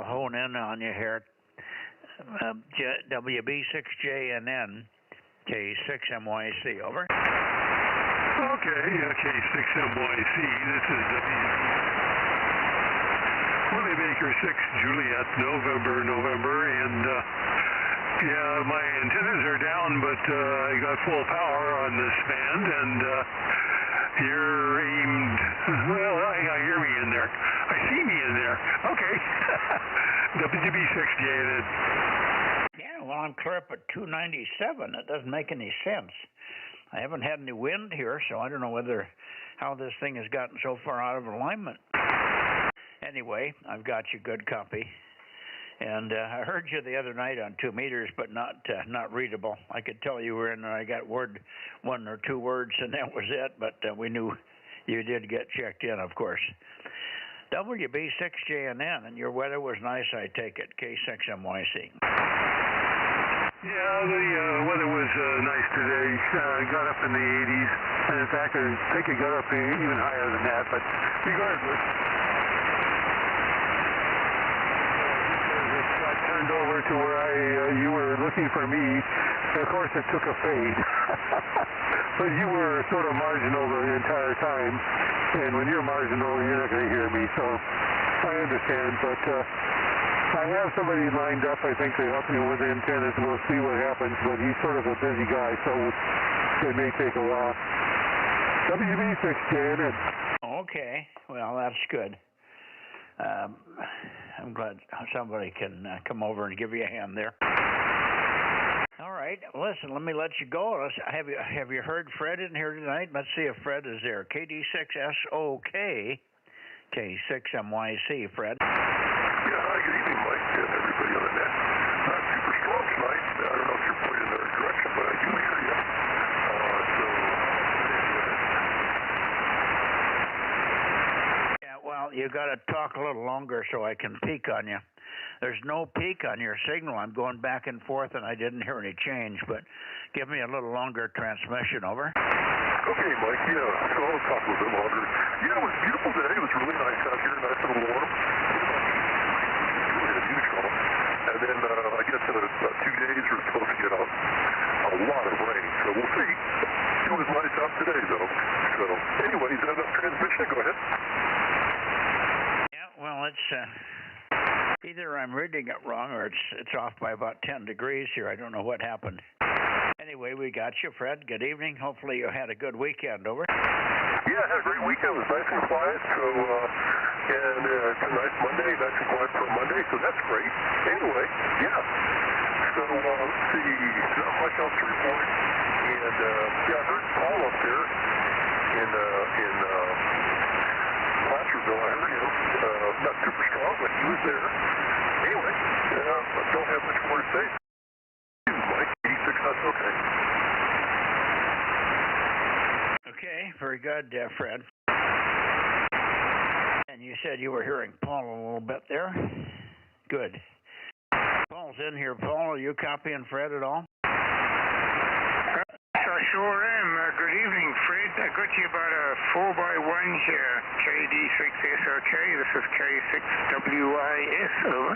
hone in on you here. WB6JNN, K6MYC, over. Okay, K6MYC, this is Willie Baker 6, Juliet, November, and yeah, my antennas are down, but I got full power on this band, and you're aimed, well, I hear me in there. I see me in there. Okay. WB6JNN. Yeah, well, I'm clear up at 297. It doesn't make any sense. I haven't had any wind here, so I don't know how this thing has gotten so far out of alignment. Anyway, I've got you good copy. And I heard you the other night on 2 meters, but not readable. I could tell you were in there. I got one or two words, and that was it. But we knew you did get checked in, of course. WB6JNN, and your weather was nice, I take it. K6MYC. Yeah, the weather was nice today. Got up in the 80s, and in fact, I think it got up even higher than that. But regardless, turned over to where you were looking for me. Of course, it took a fade. But you were sort of marginal the entire time. And when you're marginal, you're not going to hear me. So I understand. But I have somebody lined up, I think, to help me with antennas. We'll see what happens. But he's sort of a busy guy, so it may take a while. WB6JNN. Okay. Well, that's good. I'm glad somebody can come over and give you a hand there. All right, listen, let me let you go. Have you heard Fred in here tonight? Let's see if Fred is there. KD6SOK, K6MYC, Fred. Yeah, hi, good evening, Mike, and everybody on the net. Not super strong tonight. I don't know if you're pointing in the right direction, but I do hear you. Well, you got to talk a little longer so I can peek on you. There's no peak on your signal. I'm going back and forth, and I didn't hear any change, but give me a little longer transmission, over. Okay, Mike, yeah, so I'll talk a little bit longer. Yeah, it was a beautiful day. It was really nice out here, nice and warm. Really unusual. And then I guess in about 2 days we're supposed to get a lot of rain, so we'll see. It was nice out today, though. So anyway, is that enough transmission? Go ahead. Well, it's either I'm reading it wrong or it's off by about 10 degrees here. I don't know what happened. Anyway, we got you, Fred. Good evening. Hopefully you had a good weekend, over. Yeah, I had a great weekend. It was nice and quiet. So, and it's a nice Monday, nice and quiet for a Monday, so that's great. Anyway, yeah. So, let's see. Not much else to report. And, yeah, I heard Paul up there in Placerville. I heard him. Not super strong, but he was there. Anyway, I don't have much more to say. Mike, 86, that's okay. Okay, very good, Fred. And you said you were hearing Paul a little bit there. Good. Paul's in here. Paul, are you copying Fred at all? I sure am. Good evening, Fred. I got you about a 4x1 here. KD6SOK. This is K6WIS. Over.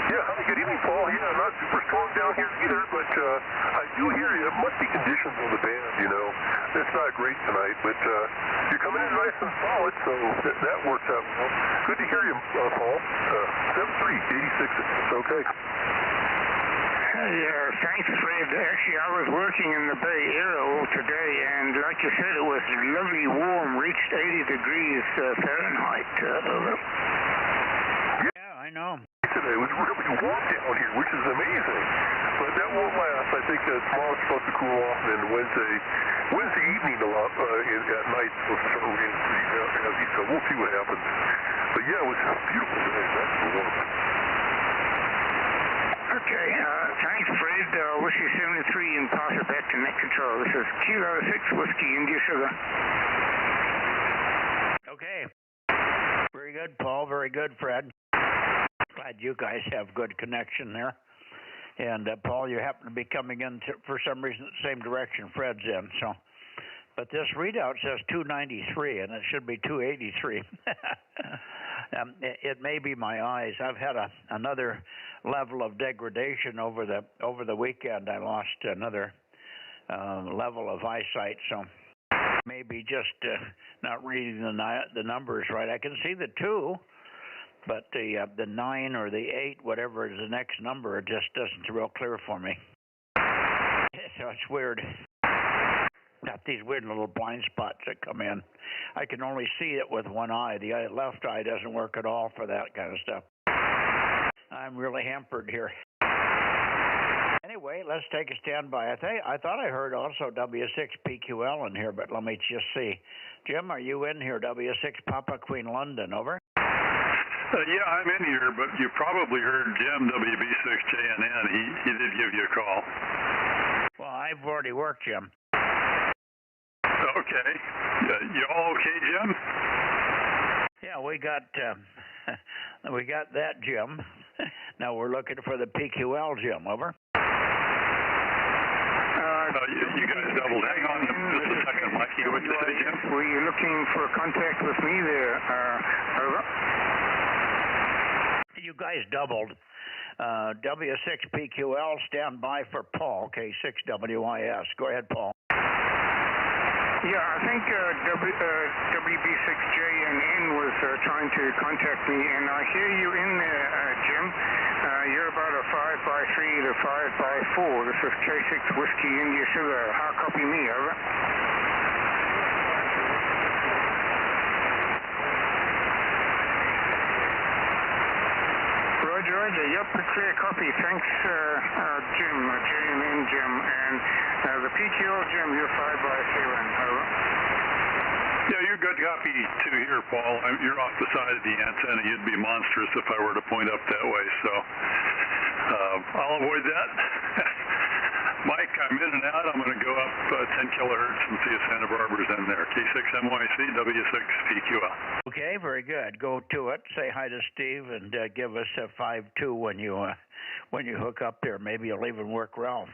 Yeah, hi, good evening, Paul. Yeah, not super strong down here either, but I do hear you. It must be conditions on the band, you know. It's not great tonight, but you're coming in nice and solid, so that works out well. Good to hear you, Paul. 7386, it's okay. Yeah, thanks, Fred. Actually, I was working in the Bay Area all today, and like you said, it was lovely warm, reached 80 degrees Fahrenheit. Over. Yeah, I know. Today it was really warm down here, which is amazing. But that won't last. I think tomorrow's supposed to cool off, and Wednesday evening at night it's supposed to start raining pretty heavy, so we'll see what happens. But yeah, it was a beautiful day. That's for warm. Okay, thanks, Fred. Whiskey 73 and pass it back to net control. This is Kilo 6 Whiskey India Sugar. Okay. Very good, Paul. Very good, Fred. Glad you guys have good connection there. And, Paul, you happen to be coming in, for some reason, the same direction Fred's in. So, but this readout says 293, and it should be 283. It may be my eyes. I've had another level of degradation over the weekend. I lost another level of eyesight, so maybe just not reading the numbers right. I can see the 2, but the 9 or the 8, whatever is the next number, it just doesn't real clear for me. So it's weird. Got these weird little blind spots that come in. I can only see it with one eye. The left eye doesn't work at all for that kind of stuff. I'm really hampered here. Anyway, let's take a standby. I thought I heard also W6PQL in here, but let me just see. Jim, are you in here? W6 Papa Queen London, over? Yeah, I'm in here, but you probably heard Jim, WB6JNN. He did give you a call. Well, I've already worked, Jim. Okay. You all okay, Jim? Yeah, we got that, Jim. Now we're looking for the PQL, Jim, over. You guys doubled. Hang on just a second, Mikey. What did you say, Jim? Were you looking for contact with me there? Over. You guys doubled. W6PQL, stand by for Paul, K6WIS. Go ahead, Paul. Yeah, I think WB6JNN was trying to contact me, and I hear you in there, Jim. You're about a 5x3 to 5x4. This is K6 Whiskey India Sugar. How copy me, over? Roger. Yep, a clear copy. Thanks, Jim, JNN Jim. And the PQL, Jim, you're 5x7. Over. Yeah, you're good copy too here, Paul. You're off the side of the antenna. You'd be monstrous if I were to point up that way, so I'll avoid that. Mike, I'm in and out. I'm going to go up 10 kilohertz and see if Santa Barbara's in there. K6MYC, W6PQL. Okay, very good. Go to it. Say hi to Steve and give us a 5-2 when you hook up there. Maybe you'll even work Ralph.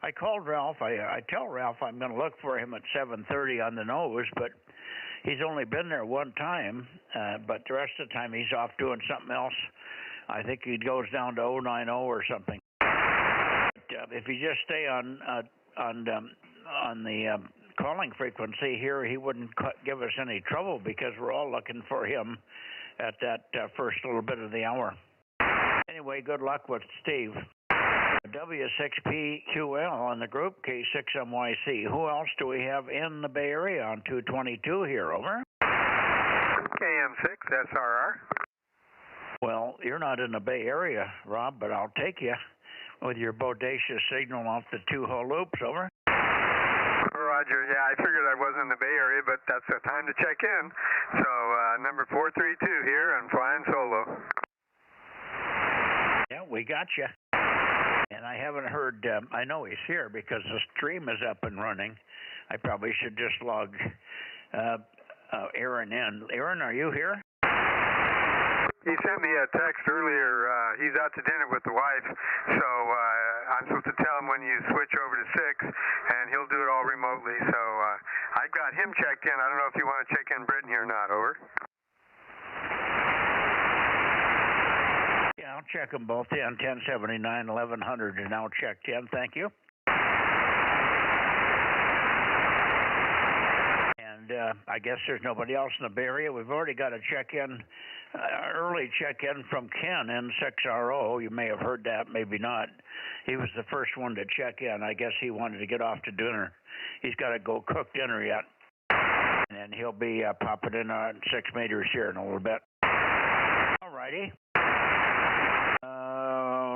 I called Ralph. I tell Ralph I'm going to look for him at 7:30 on the nose, but he's only been there one time. But the rest of the time he's off doing something else. I think he goes down to 090 or something. If you just stay on the calling frequency here, he wouldn't give us any trouble because we're all looking for him at that first little bit of the hour. Anyway, good luck with Steve. W6PQL on the group, K6MYC. Who else do we have in the Bay Area on 222 here, over? KM6, SRR. Well, you're not in the Bay Area, Rob, but I'll take you with your bodacious signal off the 2-hole loops, over. Roger, yeah, I figured I wasn't in the Bay Area, but that's the time to check in. So, number 432 here, I'm flying solo. Yeah, we got you. And I haven't heard, I know he's here because the stream is up and running. I probably should just log Aaron in. Aaron, are you here? He sent me a text earlier. He's out to dinner with the wife, so I'm supposed to tell him when you switch over to 6, and he'll do it all remotely. So I got him checked in. I don't know if you want to check in Britain here or not, over. Yeah, I'll check them both in. 1079, 1100 are now checked in. Thank you. I guess there's nobody else in the Bay Area. We've already got a check-in, early check-in from Ken, N6RO. You may have heard that, maybe not. He was the first one to check in. I guess he wanted to get off to dinner. He's got to go cook dinner yet. And he'll be popping in on 6 meters here in a little bit. All righty.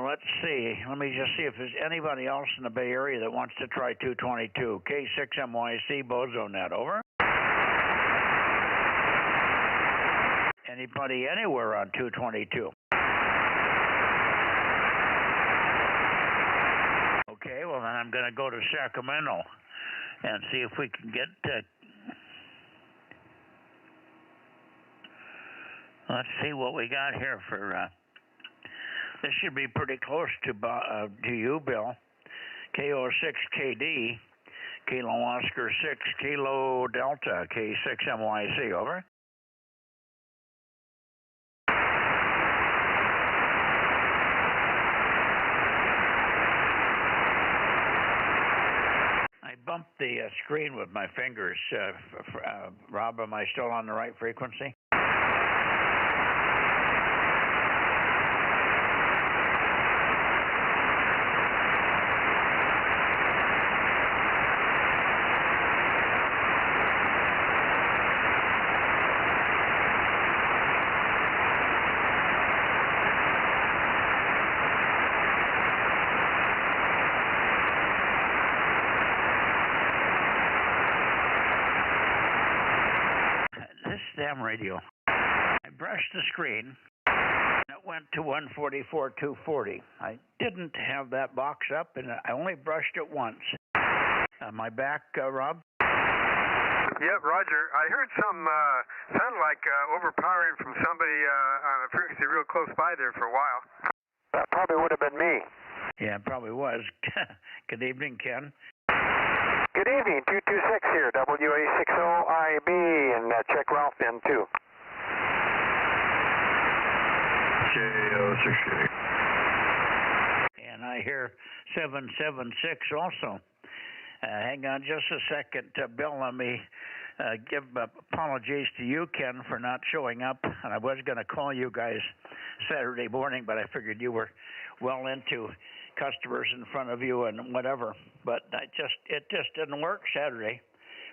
Let's see. Let me just see if there's anybody else in the Bay Area that wants to try 222. K6MYC, Bozo Net, over. Anybody anywhere on 222? Okay, well then I'm going to go to Sacramento and see if we can get let's see what we got here for this should be pretty close to you, Bill. KO6KD, Kilo Oscar 6, Kilo Delta, K6MYC, over. the screen with my fingers. Rob, am I still on the right frequency? Damn radio. I brushed the screen. It went to 144.240. I didn't have that box up, and I only brushed it once. Am I back, Rob? Yep, Roger. I heard some sounded like overpowering from somebody on a frequency real close by there for a while. That probably would have been me. Yeah, it probably was. Good evening, Ken. Good evening, 226 here, WA60IB, and check Ralph in too. JO68. And I hear 776 also. Hang on just a second, Bill. Let me give apologies to you, Ken, for not showing up. And I was going to call you guys Saturday morning, but I figured you were well into customers in front of you and whatever, but it just didn't work Saturday.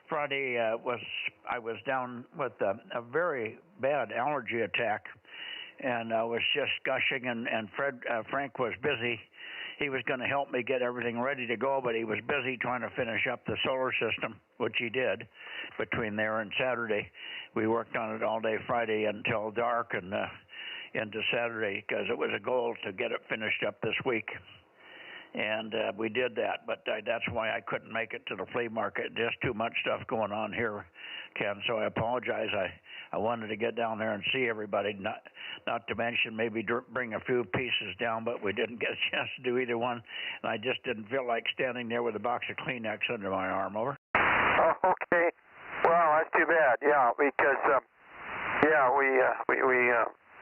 Friday I was down with a very bad allergy attack, and I was just gushing, and Frank was busy. He was going to help me get everything ready to go, but he was busy trying to finish up the solar system, which he did between there and Saturday. We worked on it all day Friday until dark and into Saturday, because it was a goal to get it finished up this week. And we did that, but that's why I couldn't make it to the flea market. Just too much stuff going on here, Ken, so I apologize. I wanted to get down there and see everybody, not to mention maybe bring a few pieces down, but we didn't get a chance to do either one, and I just didn't feel like standing there with a box of Kleenex under my arm. Over. Oh, okay. Well, that's too bad, yeah, because, we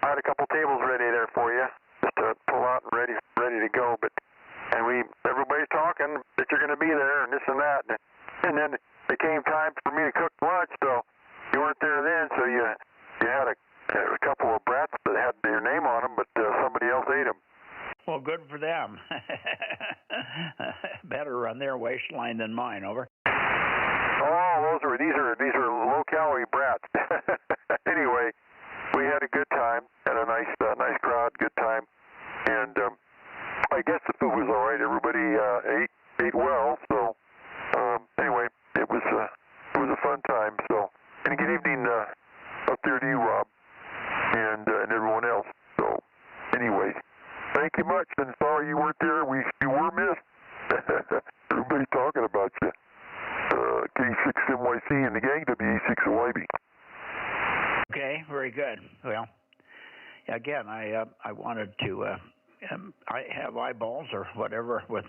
had a couple tables ready there for you, just to pull out and ready to go, but everybody's talking that you're going to be there and this and that, and then it came time for me to cook lunch, so you weren't there then, so you had a couple of brats that had your name on them, but somebody else ate them. Well, good for them. Better on their waistline than mine. Over. Oh, these are low calorie brats. Anyway, we had a good time, had a nice crowd, good time, and I guess the food was all right. Everybody ate well. So anyway, it was a fun time. So, and good evening up there to you, Rob, and everyone else. So, anyways, thank you much. And sorry you weren't there. You were missed. Everybody's talking about you. K6NYC and the gang, WA6OIB. Okay, very good. Well, again, I wanted to. I have eyeballs or whatever with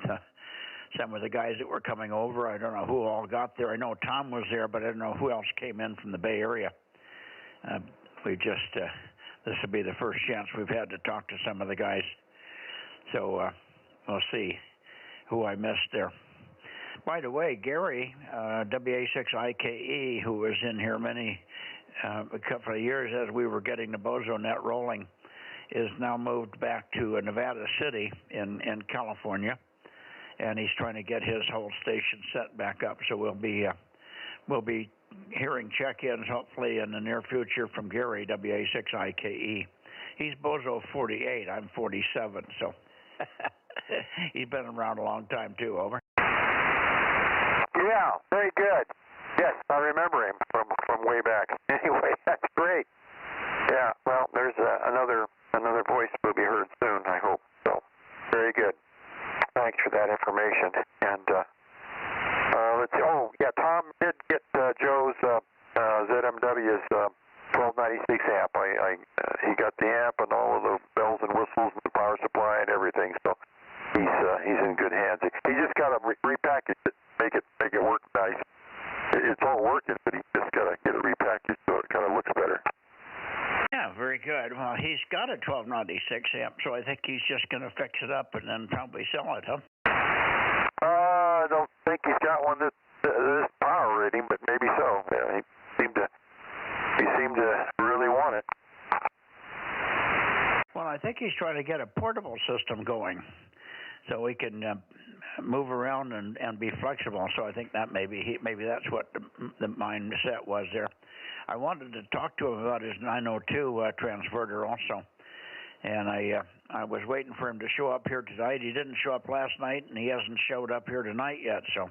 some of the guys that were coming over. I don't know who all got there. I know Tom was there, but I don't know who else came in from the Bay Area. This will be the first chance we've had to talk to some of the guys. So we'll see who I missed there. By the way, Gary, WA6IKE, who was in here a couple of years as we were getting the Bozo Net rolling, is now moved back to Nevada City in California, and he's trying to get his whole station set back up. So we'll be hearing check-ins hopefully in the near future from Gary, WA6IKE. He's Bozo 48. I'm 47, so he's been around a long time too. Over. Yeah, very good. Yes, I remember him from way back. Anyway, that's great. Yeah, well, there's another voice will be heard soon, I hope. So, very good. Thanks for that information. And let's see. Oh, yeah, Tom did get Joe's ZMW's 1296 amp. He got the amp and all of the bells and whistles and the power supply and everything. So he's in good hands. He just got to repackage it, make it work nice. It's all working, but he just got to get it repackaged so it kind of looks better. Yeah, very good. Well, he's got a 1296 amp, so I think he's just going to fix it up and then probably sell it, huh? I don't think he's got one this power reading, but maybe so. Yeah, he seemed to really want it. Well, I think he's trying to get a portable system going, so he can move around and be flexible. So I think that maybe that's what the mindset was there. I wanted to talk to him about his 902 transverter also, and I was waiting for him to show up here tonight. He didn't show up last night, and he hasn't showed up here tonight yet. So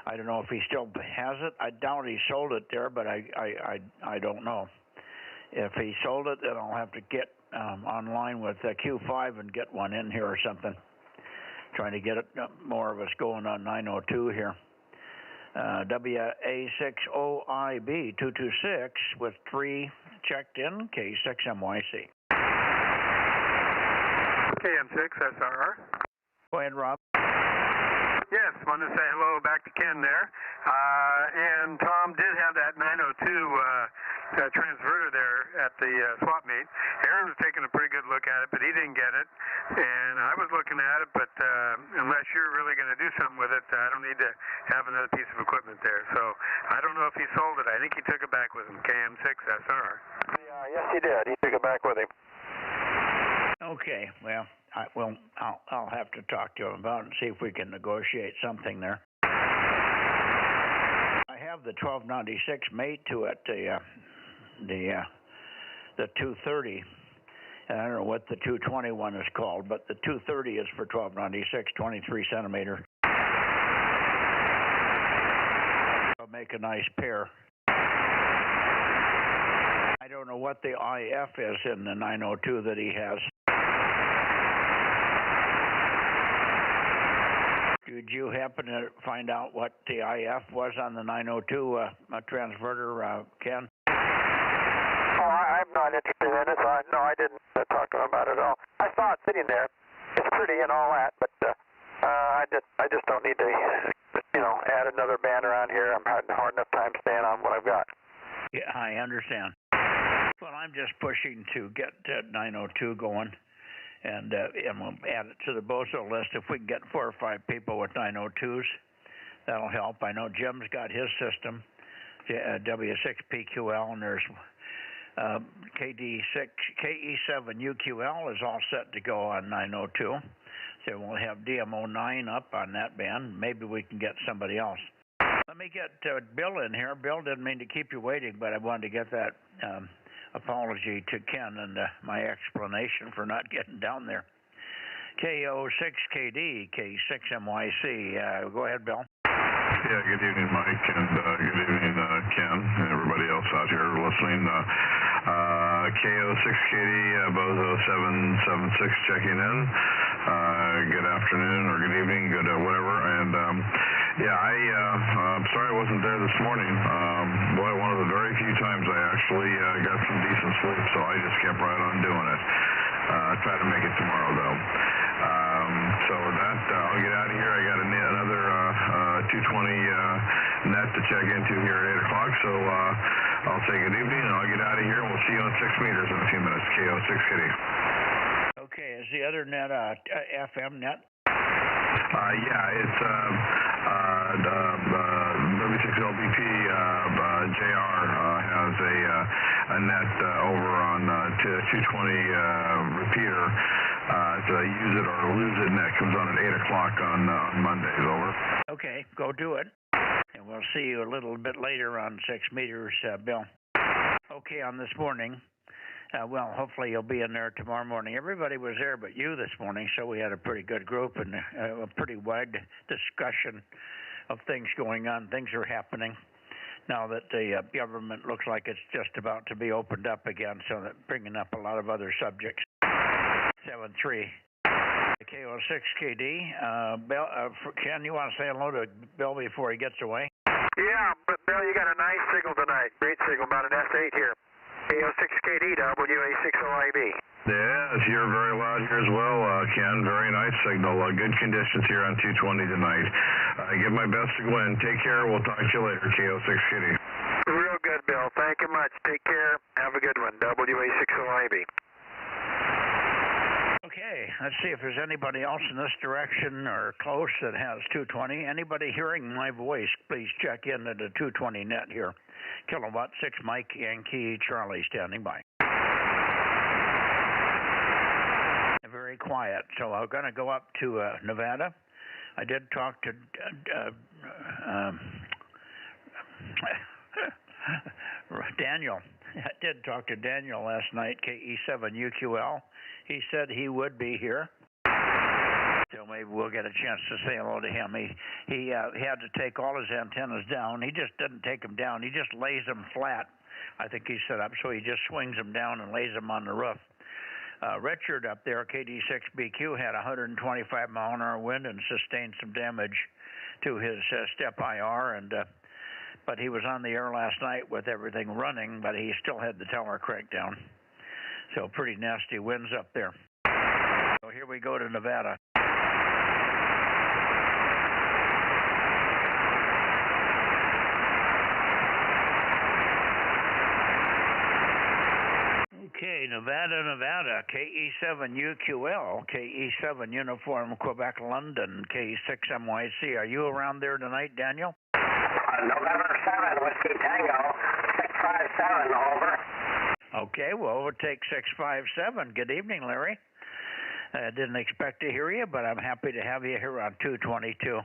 I don't know if he still has it. I doubt he sold it there, but I don't know. If he sold it, then I'll have to get online with Q5 and get one in here or something. Trying to get it, more of us going on 902 here. WA60IB 226 with 3 checked in, K6MYC. KM6 SRR. Go ahead, Rob. Yes, wanted to say hello back to Ken there. And Tom did have that 902 transverter there at the swap meet. Aaron was taking a pretty good look at it, but he didn't get it. And I was looking at it, but unless you're really going to do something with it, I don't need to have another piece of equipment there. So I don't know if he sold it. I think he took it back with him, KM6 SR. Yes, he did. He took it back with him. Okay, well, I'll have to talk to him about it and see if we can negotiate something there. I have the 1296 mate to it, the 230. I don't know what the 221 is called, but the 230 is for 1296, 23 centimeter. I'll make a nice pair. I don't know what the IF is in the 902 that he has. Did you happen to find out what the IF was on the 902 transverter, Ken? Oh, I'm not interested in it, so no, I didn't talk to him about it at all. I saw it sitting there. It's pretty and all that, but I just don't need to, add another banner on here. I'm having a hard enough time staying on what I've got. Yeah, I understand. Well, I'm just pushing to get 902 going. And we'll add it to the Bozo list. If we can get 4 or 5 people with 902s, that'll help. I know Jim's got his system, W6PQL, and there's KE7UQL is all set to go on 902. So we'll have DMO9 up on that band. Maybe we can get somebody else. Let me get Bill in here. Bill, didn't mean to keep you waiting, but I wanted to get that apology to Ken and my explanation for not getting down there. KO6KD, K6MYC. Go ahead, Bill. Yeah, good evening, Mike, and good evening, Ken, and everybody else out here listening. KO6KD, Bozo 776 checking in. Good afternoon or good evening, good whatever. And I'm sorry I wasn't there this morning. Boy, one of the very few times I actually got some decent sleep, so I just kept right on doing it. Try to make it tomorrow, though. So with that, I'll get out of here. I got another 220 net to check into here at 8 o'clock, so I'll say good evening, and I'll get out of here, and we'll see you on 6 meters in a few minutes. KO6KD. Okay, is the other net FM net? Yeah, it's W6LBP JR has a net over on 220 repeater. It's a use it or lose it net. Comes on at 8 o'clock on Mondays. Over. Okay, go do it. And we'll see you a little bit later on 6 meters, Bill. Okay, on this morning. Well, hopefully you'll be in there tomorrow morning. Everybody was there but you this morning, so we had a pretty good group and a pretty wide discussion of things going on. Things are happening now that the government looks like it's just about to be opened up again, so that bringing up a lot of other subjects. 7-3. KO6KD. Bill, Ken, you want to say hello to Bill before he gets away? Yeah, but Bill, you got a nice signal tonight. Great signal, about an S8 here. KO6KD, WA60IB. Yes, you're very loud here as well, Ken. Very nice signal. Good conditions here on 220 tonight. Give my best to Glenn. Take care. We'll talk to you later, KO6KD. Real good, Bill. Thank you much. Take care. Have a good one. WA60IB. Okay. let's see if there's anybody else in this direction or close that has 220. Anybody hearing my voice, please check in at the 220 net here. Kilowatt 6 Mike Yankee Charlie standing by. Very quiet. So I'm going to go up to Nevada. I did talk to Daniel. I did talk to Daniel last night, KE7UQL. He said he would be here. So maybe we'll get a chance to say hello to him. He had to take all his antennas down. He just didn't take them down. He just lays them flat. I think he set up so he just swings them down and lays them on the roof. Richard up there, KD6BQ, had 125 mile an hour wind and sustained some damage to his step IR, but he was on the air last night with everything running, but he still had the tower cranked down. So pretty nasty winds up there. So here we go to Nevada. Okay, Nevada, KE7UQL, KE7 Uniform Quebec London, K6MYC. Are you around there tonight, Daniel? November 7, Whiskey Tango, 657, over. Okay, well, we'll take 657. Good evening, Larry. I didn't expect to hear you, but I'm happy to have you here on 222.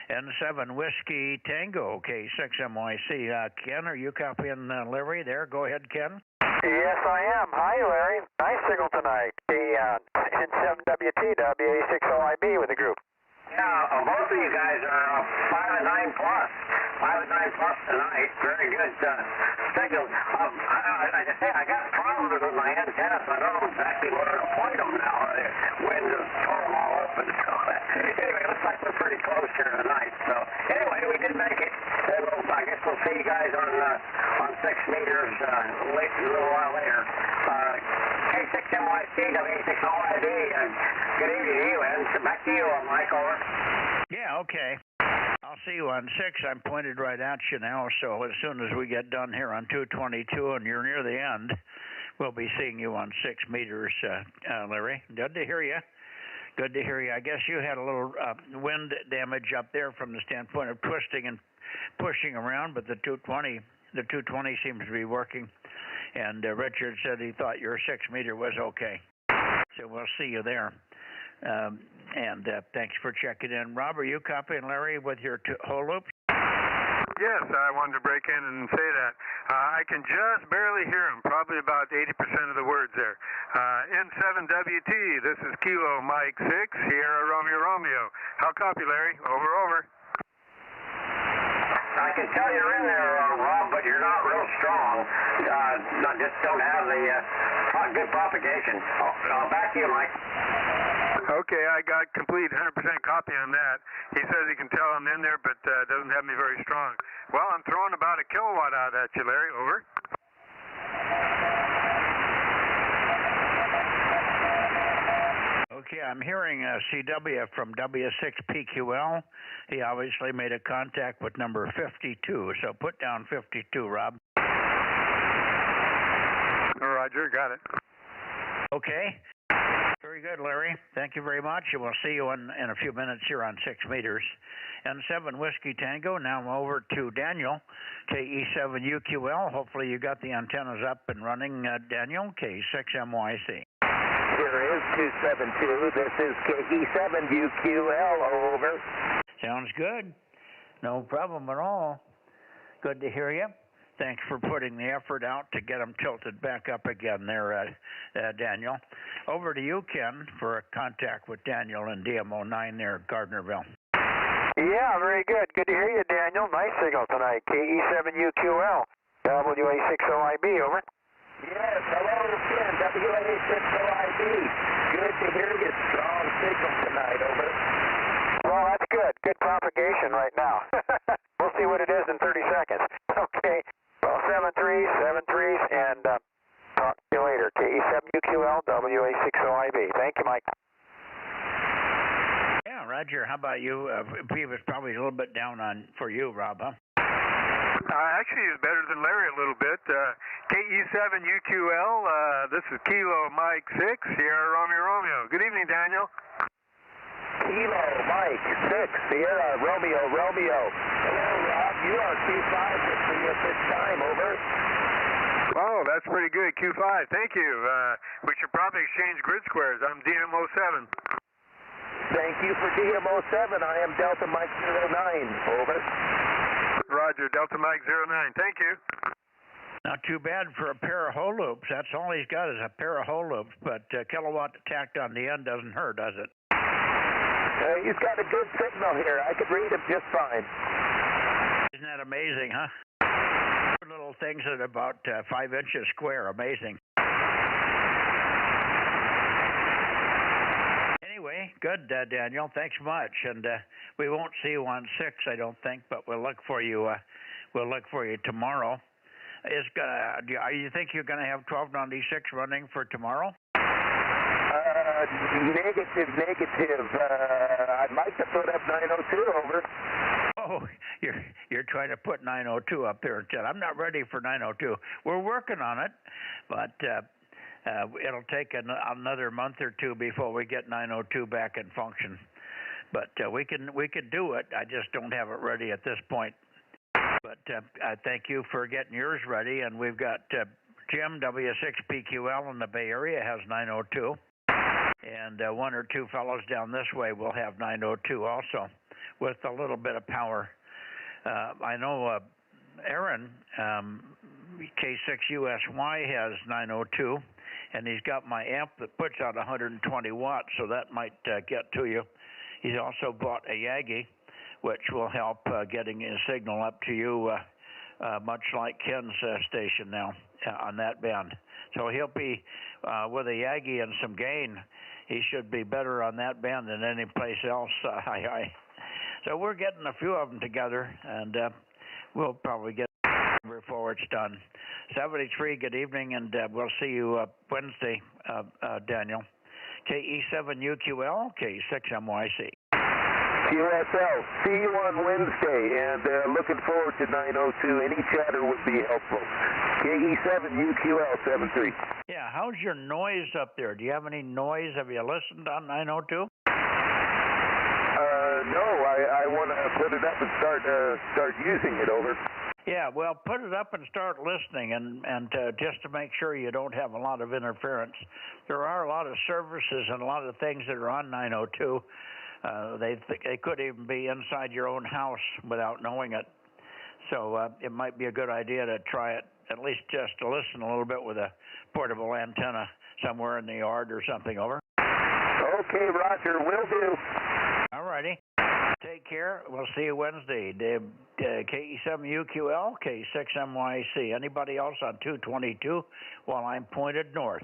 N7 Whiskey Tango, K6MYC. Ken, are you copying Larry there? Go ahead, Ken. Yes, I am. Hi, Larry. Nice signal tonight. The N7WT, WA60IB with the group. Yeah, both of you guys are 5 and 9 plus. 5 and 9 plus tonight. Very good signal. I got problems with my antennas. I don't know exactly where to point them now. The wind has torn them all open. So, anyway, it looks like we're pretty close here tonight. So, anyway, we did make it. I guess we'll see you guys on 6 meters a little while later. K6MYC, W6OID, good evening to you, and back to you, Mike, over. Yeah, okay. I'll see you on 6. I'm pointed right at you now, so as soon as we get done here on 222 and you're near the end, we'll be seeing you on 6 meters, Larry. Good to hear you. Good to hear you. I guess you had a little wind damage up there from the standpoint of twisting and pushing around, but the 220 seems to be working. And Richard said he thought your 6 meter was okay. So we'll see you there. And thanks for checking in. Rob, are you copying Larry with your whole loops? Yes, I wanted to break in and say that. I can just barely hear him, probably about 80% of the words there. N7WT, this is Kilo Mike 6, Sierra Romeo. How copy, Larry? Over. I can tell you're in there, Rob, but you're not real strong. Just don't have the good propagation. Back to you, Mike. Okay, I got complete 100% copy on that. He says he can tell I'm in there, but doesn't have me very strong. Well, I'm throwing about a kilowatt out at you, Larry. Over. Okay, I'm hearing CW from W6PQL. He obviously made a contact with number 52, so put down 52, Rob. Roger, got it. Okay. Very good, Larry. Thank you very much, and we'll see you in a few minutes here on 6 meters. N7 Whiskey Tango, now over to Daniel, KE7UQL. Hopefully you got the antennas up and running, Daniel, K6MYC. Here is 272. This is KE7UQL, over. Sounds good. No problem at all. Good to hear you. Thanks for putting the effort out to get them tilted back up again there, Daniel. Over to you, Ken, for a contact with Daniel in DMO9 there at Gardnerville. Yeah, very good. Good to hear you, Daniel. Nice signal tonight. KE7UQL, WA60IB, over. Yes, hello, Ken, WA60IB. Good to hear you. Strong signal tonight, over. Well, that's good. Good propagation right now. We'll see what it is in 30 seconds. Okay. Well, 7-3s, and talk to you later. KE7UQL, WA60IB. Thank you, Mike. Yeah, Roger. How about you? He was probably a little bit down for you, Rob, huh? Actually, he's better than Larry a little bit. KE7UQL, this is Kilo Mike 6, Sierra Romeo. Good evening, Daniel. Kilo Mike 6, Sierra Romeo. Hello, Rob. You are Q5 for you at this time. Over. Oh, that's pretty good. Q5. Thank you. We should probably exchange grid squares. I'm DMO7. Thank you for DMO7. I am Delta Mike 09. Over. Roger. Delta Mike 09. Thank you. Not too bad for a pair of hole loops. That's all he's got is a pair of hole loops, but kilowatt tacked on the end doesn't hurt, does it? He's got a good signal here. I could read him just fine. Isn't that amazing, huh? Little things at about 5 inches square. Amazing. Anyway, good, Daniel. Thanks much. And we won't see you on 6, I don't think, but we'll look for you. We'll look for you tomorrow. You think you're going to have 1296 running for tomorrow? Negative. I'd like to put up 902. Over. Oh, you're trying to put 902 up there, Ted. I'm not ready for 902. We're working on it, but it'll take another month or two before we get 902 back in function. But we can do it. I just don't have it ready at this point. But I thank you for getting yours ready, and we've got Jim W6PQL in the Bay Area has 902, and one or two fellows down this way will have 902 also, with a little bit of power. I know Aaron, K6USY has 902, and he's got my amp that puts out 120 watts, so that might get to you. He's also bought a Yagi, which will help getting his signal up to you, much like Ken's station now on that band. So he'll be, with a Yagi and some gain, he should be better on that band than any place else. So we're getting a few of them together, and we'll probably get before it's done. 73, good evening, and we'll see you Wednesday, Daniel. KE7UQL, K6MYC. QSL, see you on Wednesday, and looking forward to 902. Any chatter would be helpful. KE7UQL73. Yeah, how's your noise up there? Do you have any noise? Have you listened on 902? No, I want to put it up and start using it. Over. Yeah, well, put it up and start listening, and just to make sure you don't have a lot of interference. There are a lot of services and a lot of things that are on 902. They could even be inside your own house without knowing it. So it might be a good idea to try it, at least just to listen a little bit with a portable antenna somewhere in the yard or something. Over. Okay, Roger, will do. All righty. Take care. We'll see you Wednesday. KE7UQL, K6MYC. Anybody else on 222 while I'm pointed north?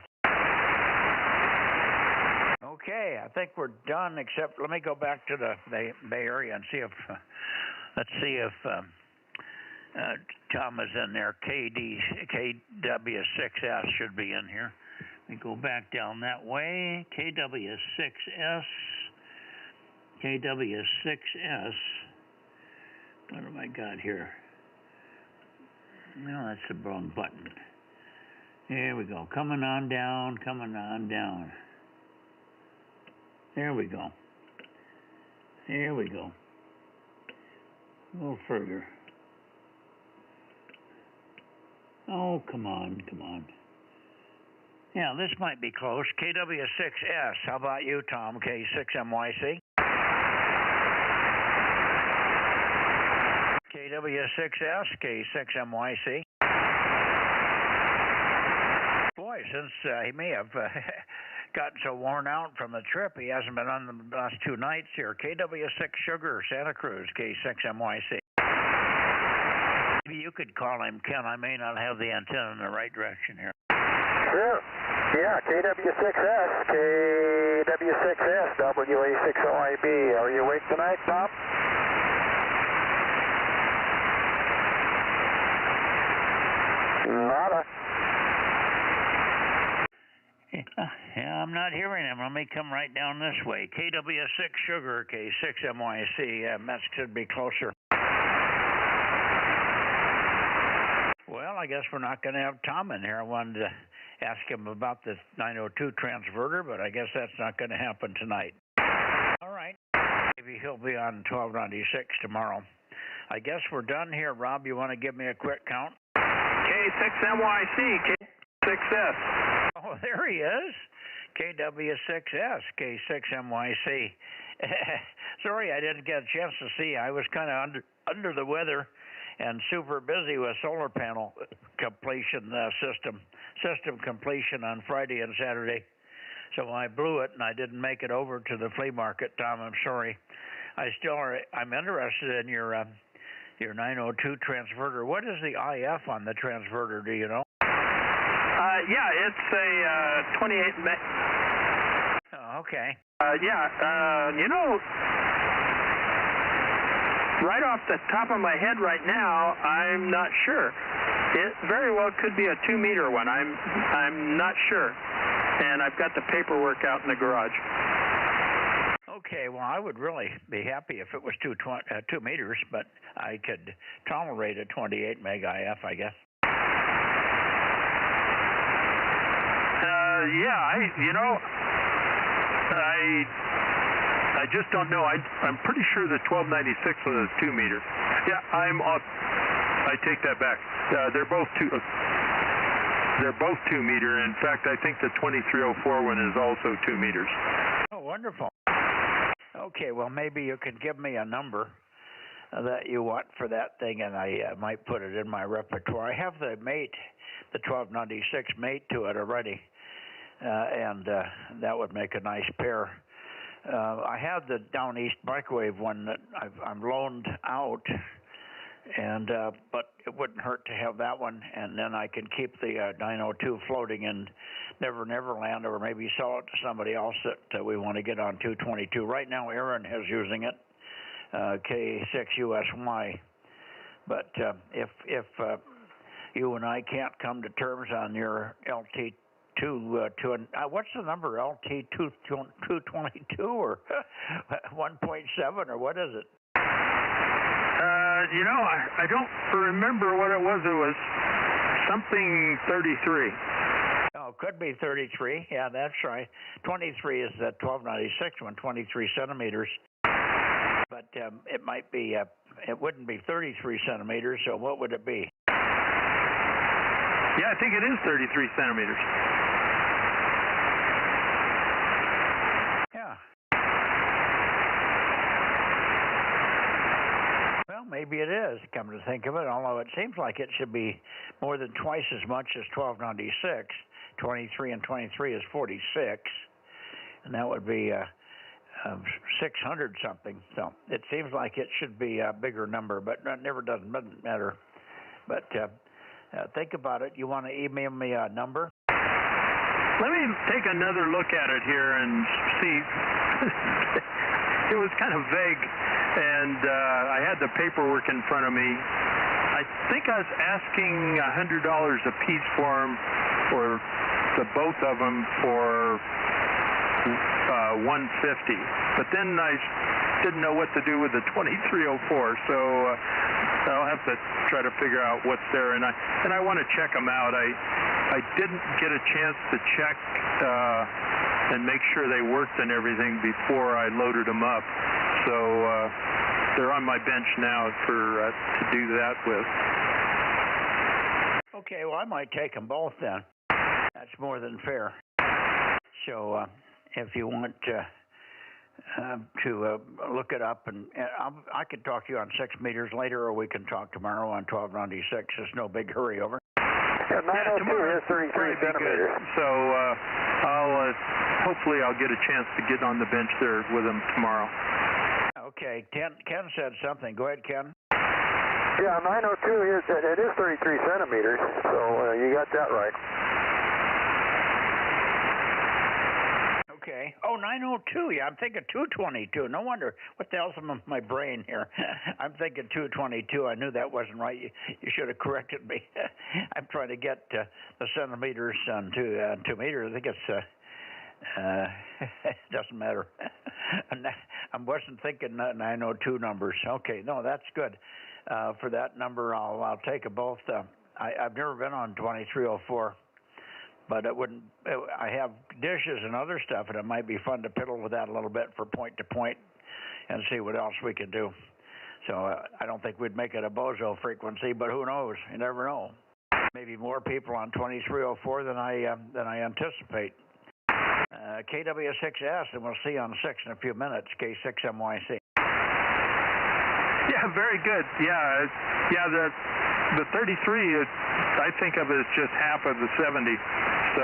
Okay, I think we're done, except let me go back to the Bay Area and see if, let's see if Tom is in there. KW6S should be in here. Let me go back down that way. KW6S. KW6S. What have I got here? No, that's the wrong button. Here we go. Coming on down. There we go. A little further. Oh, come on. Yeah, this might be close. KW6S. How about you, Tom? K6MYC. KW6S, K6MYC. Boy, since he may have gotten so worn out from the trip, he hasn't been on the last 2 nights here. KW6 Sugar, Santa Cruz, K6MYC. Maybe you could call him, Ken. I may not have the antenna in the right direction here. Sure. Yeah, KW6S, WA6OIB. Are you awake tonight, Bob? Nada. Yeah, I'm not hearing him. Let me come right down this way. KW6 Sugar, K6MYC. That should be closer. I guess we're not going to have Tom in here. I wanted to ask him about the 902 transverter, but I guess that's not going to happen tonight. All right. Maybe he'll be on 1296 tomorrow. I guess we're done here. Rob, you want to give me a quick count? K6MYC, K6S. Oh, there he is. KW6S, K6MYC. Sorry, I didn't get a chance to see. I was kind of under the weather and super busy with solar panel completion system completion on Friday and Saturday. So I blew it and I didn't make it over to the flea market, Tom. I'm sorry. I'm interested in your 902 transverter. What is the IF on the transverter? Do you know? Yeah, it's a 28 meg. Oh, okay. You know, right off the top of my head right now, I'm not sure. It very well could be a 2-meter one. I'm not sure. And I've got the paperwork out in the garage. Okay, well, I would really be happy if it was 2 meters, but I could tolerate a 28 meg IF, I guess. I just don't know. I'm pretty sure the 1296 was 2 meters. Yeah, I take that back. They're both 2 meter. In fact, I think the 2304 one is also 2 meters. Oh, wonderful. Okay, well, maybe you can give me a number that you want for that thing, and I might put it in my repertoire. I have the mate, the 1296 mate to it already, and that would make a nice pair. I have the Down East microwave one that I'm loaned out, and but it wouldn't hurt to have that one, and then I can keep the 902 floating in Never Land, or maybe sell it to somebody else that we want to get on 222. Right now, Aaron is using it, K6USY. But if you and I can't come to terms on your LT2, what's the number? LT222 or 1.7 or what is it? I don't remember what it was. It was something 33. Oh, could be 33. Yeah, that's right. 23 is the 1296 one, 23 centimeters. But it might be, it wouldn't be 33 centimeters, so what would it be? Yeah, I think it is 33 centimeters. Yeah. Well, maybe it is, come to think of it, although it seems like it should be more than twice as much as 1296. 23 and 23 is 46, and that would be 600 something. So it seems like it should be a bigger number, but it never doesn't matter. But think about it. You want to email me a number? Let me take another look at it here and see. It was kind of vague, and I had the paperwork in front of me. I think I was asking $100 a piece for them, or the both of them for $150. But then I didn't know what to do with the 2304, so I'll have to try to figure out what's there, and I want to check them out. I didn't get a chance to check and make sure they worked and everything before I loaded them up, so they're on my bench now to do that with. Okay, well, I might take them both then. That's more than fair. So if you want to look it up, and I could talk to you on 6 meters later, or we can talk tomorrow on 1296. There's no big hurry over. Yeah, 902 is 33 centimeters. So hopefully I'll get a chance to get on the bench there with them tomorrow. Okay, Ken said something. Go ahead, Ken. Yeah, 902 is 33 centimeters, so you got that right. Okay. Oh, 902. Yeah, I'm thinking 222. No wonder. What the hell's in my brain here? I'm thinking 222. I knew that wasn't right. You should have corrected me. I'm trying to get the centimeters on 2 meters. I think it's doesn't matter. I wasn't thinking 902 numbers. Okay, no, that's good. For that number, I'll take them both. I've never been on 2304, but it wouldn't. I have dishes and other stuff, and it might be fun to piddle with that a little bit for point to point and see what else we can do. So I don't think we'd make it a Bozo frequency, but who knows? You never know. Maybe more people on 2304 than I anticipate. KW6S, and we'll see on 6 in a few minutes. K6MYC. Yeah, very good. Yeah, the 33, I think of as just half of the 70. So,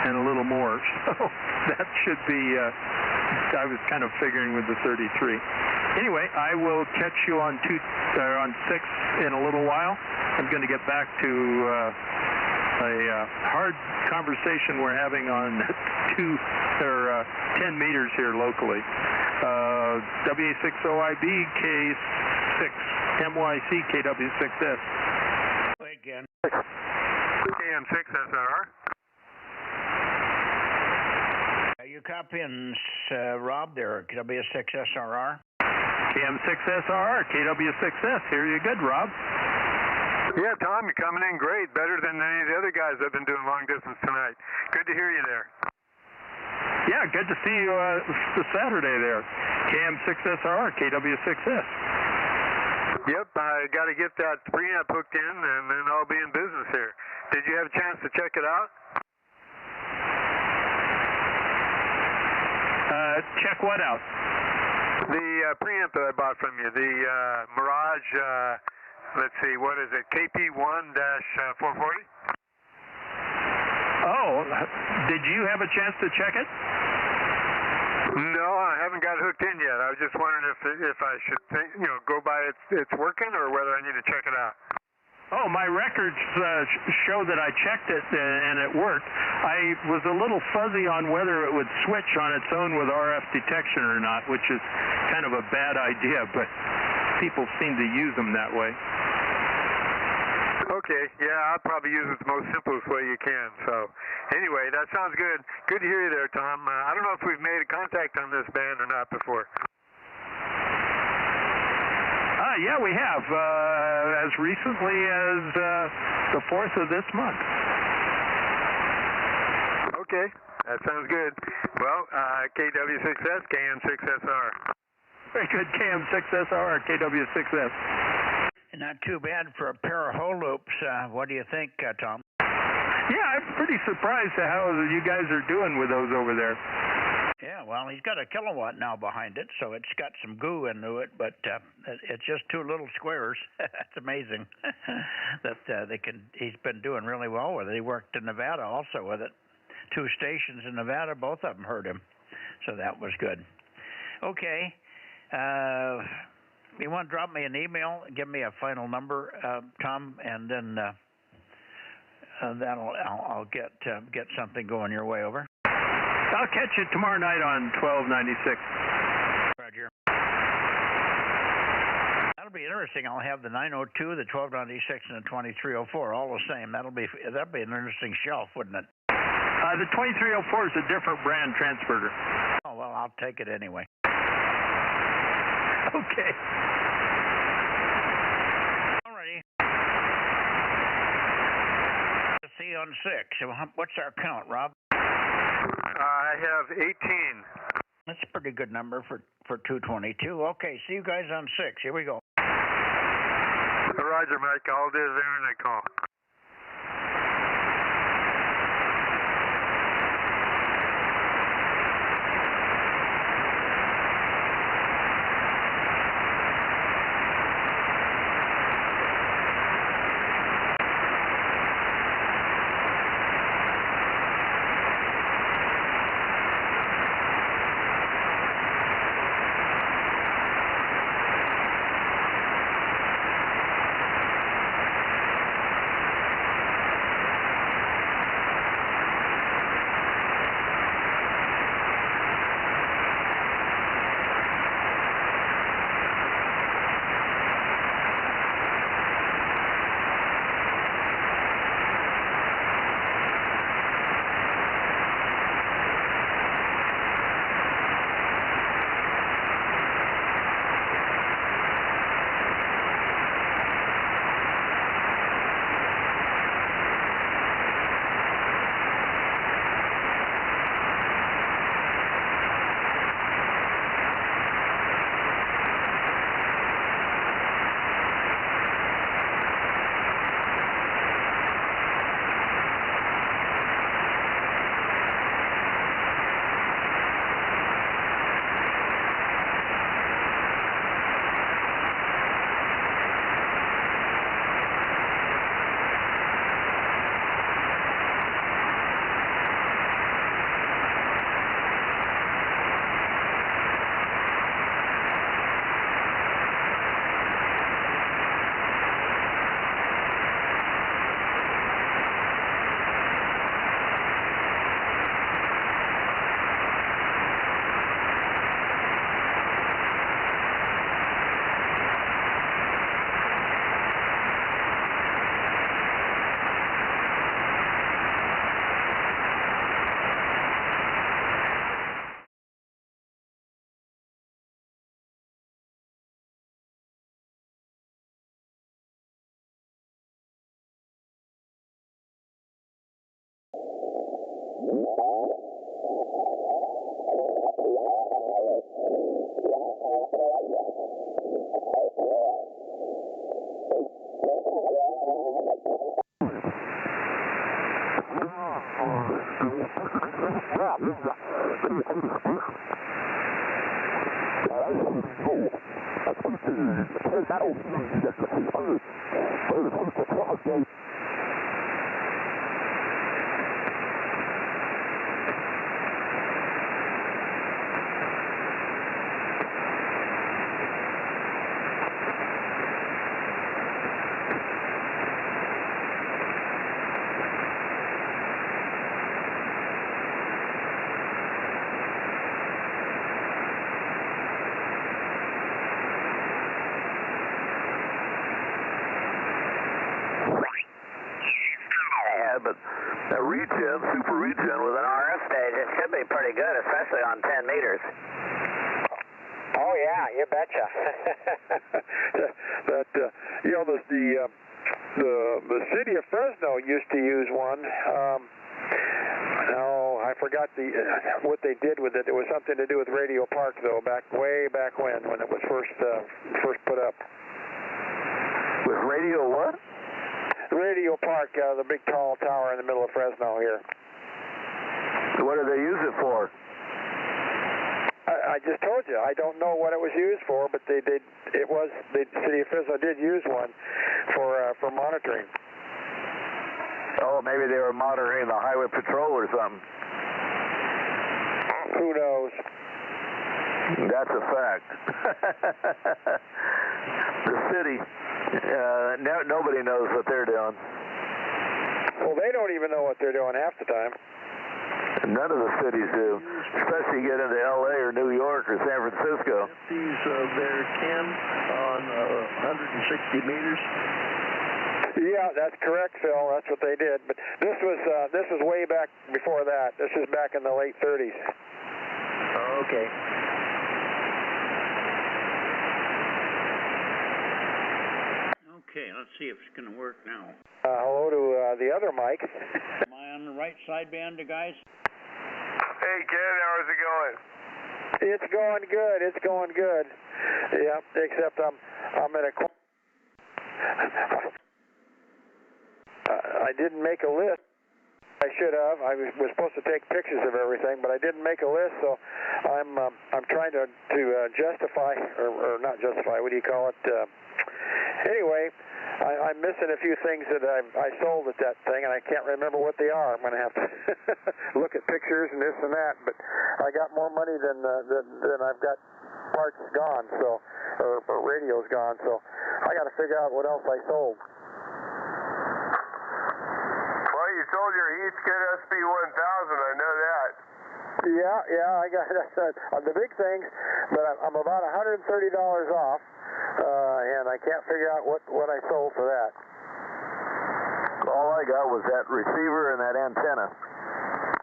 and a little more. So that should be, I was kind of figuring with the 33. Anyway, I will catch you on 6 in a little while. I'm going to get back to a hard conversation we're having on 10 meters here locally. WA6OIB, K6MYC, KW6S. Again. KM6SR. Are you copying Rob there, KW6SRR? KM6SRR, KW6S. Here you're good, Rob. Yeah, Tom, you're coming in great. Better than any of the other guys that have been doing long distance tonight. Good to hear you there. Yeah, good to see you this Saturday there. KM6SRR, KW6S. Yep, I got to get that preamp hooked in, and then I'll be in business here. Did you have a chance to check it out? Check what out? The preamp that I bought from you, the Mirage, let's see, what is it, KP1-440? Oh, did you have a chance to check it? No, I haven't got it hooked in yet. I was just wondering if I should go by it's working, or whether I need to check it out. Oh, my records show that I checked it and it worked. I was a little fuzzy on whether it would switch on its own with RF detection or not, which is kind of a bad idea, but people seem to use them that way. Okay, yeah, I'll probably use it the most simplest way you can. So, anyway, that sounds good. Good to hear you there, Tom. I don't know if we've made a contact on this band or not before. Yeah, we have, as recently as the 4th of this month. Okay, that sounds good. Well, KW6S, KM6SR. Very good, KM6SR, KW6S. Not too bad for a pair of hole loops. What do you think, Tom? Yeah, I'm pretty surprised at how you guys are doing with those over there. Yeah, well, he's got a kilowatt now behind it, so it's got some goo into it, but it's just two little squares. That's amazing that he's been doing really well with it. He worked in Nevada also with it. 2 stations in Nevada, both of them heard him, so that was good. Okay, you want to drop me an email, give me a final number, Tom, and then I'll get something going your way over. I'll catch you tomorrow night on 1296. Roger. That'll be interesting. I'll have the 902, the 1296, and the 2304 all the same. That'll be an interesting shelf, wouldn't it? The 2304 is a different brand transmitter. Oh, well, I'll take it anyway. Okay. Alrighty. Let's see on 6. What's our count, Rob? I have 18. That's a pretty good number for 222. Okay, see you guys on 6. Here we go. Roger, Mike. I'll do the internet call. But a regen, super regen with an RF stage, it should be pretty good, especially on 10 meters. Oh yeah, you betcha. You know, the city of Fresno used to use one. No, I forgot what they did with it. It was something to do with Radio Park, though, way back when it was first put up. With Radio what? Radio Park, the big tall tower in the middle of Fresno here. What do they use it for? I just told you, I don't know what it was used for, but the city of Fresno did use one for monitoring. Oh, maybe they were monitoring the highway patrol or something. Who knows? That's a fact. The city, nobody knows what they're doing. Well, they don't even know what they're doing half the time. None of the cities do, especially get into L.A. or New York or San Francisco. These their 10 on 160 meters. Yeah, that's correct, Phil. That's what they did. But this was way back before that. This is back in the late 30s. Okay. Okay, let's see if it's going to work now. Hello to the other Mike. Am I on the right sideband, guys? Hey, Ken, how's it going? It's going good. It's going good. Yeah, except I'm in a. I didn't make a list. I should have. I was supposed to take pictures of everything, but I didn't make a list, so I'm trying to justify or not justify. What do you call it? Anyway, I'm missing a few things that I sold at that thing, and I can't remember what they are. I'm going to have to look at pictures and this and that. But I got more money than I've got parts gone, so or radios gone. So I got to figure out what else I sold. Well, you sold your Heathkit SB1000. I know that. Yeah, I got the big things, but I'm about $130 off, and I can't figure out what I sold for that. All I got was that receiver and that antenna.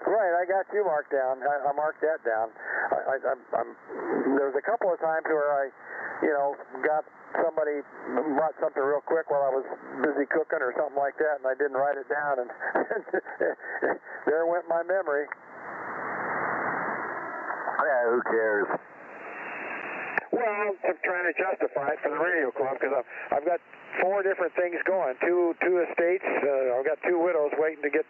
Right, I got you marked down. I marked that down. There's a couple of times where I, got somebody bought something real quick while I was busy cooking or something like that, and I didn't write it down, and there went my memory. Yeah, who cares? Well, I'm trying to justify it for the radio club because I've got 4 different things going. Two estates. I've got 2 widows waiting to get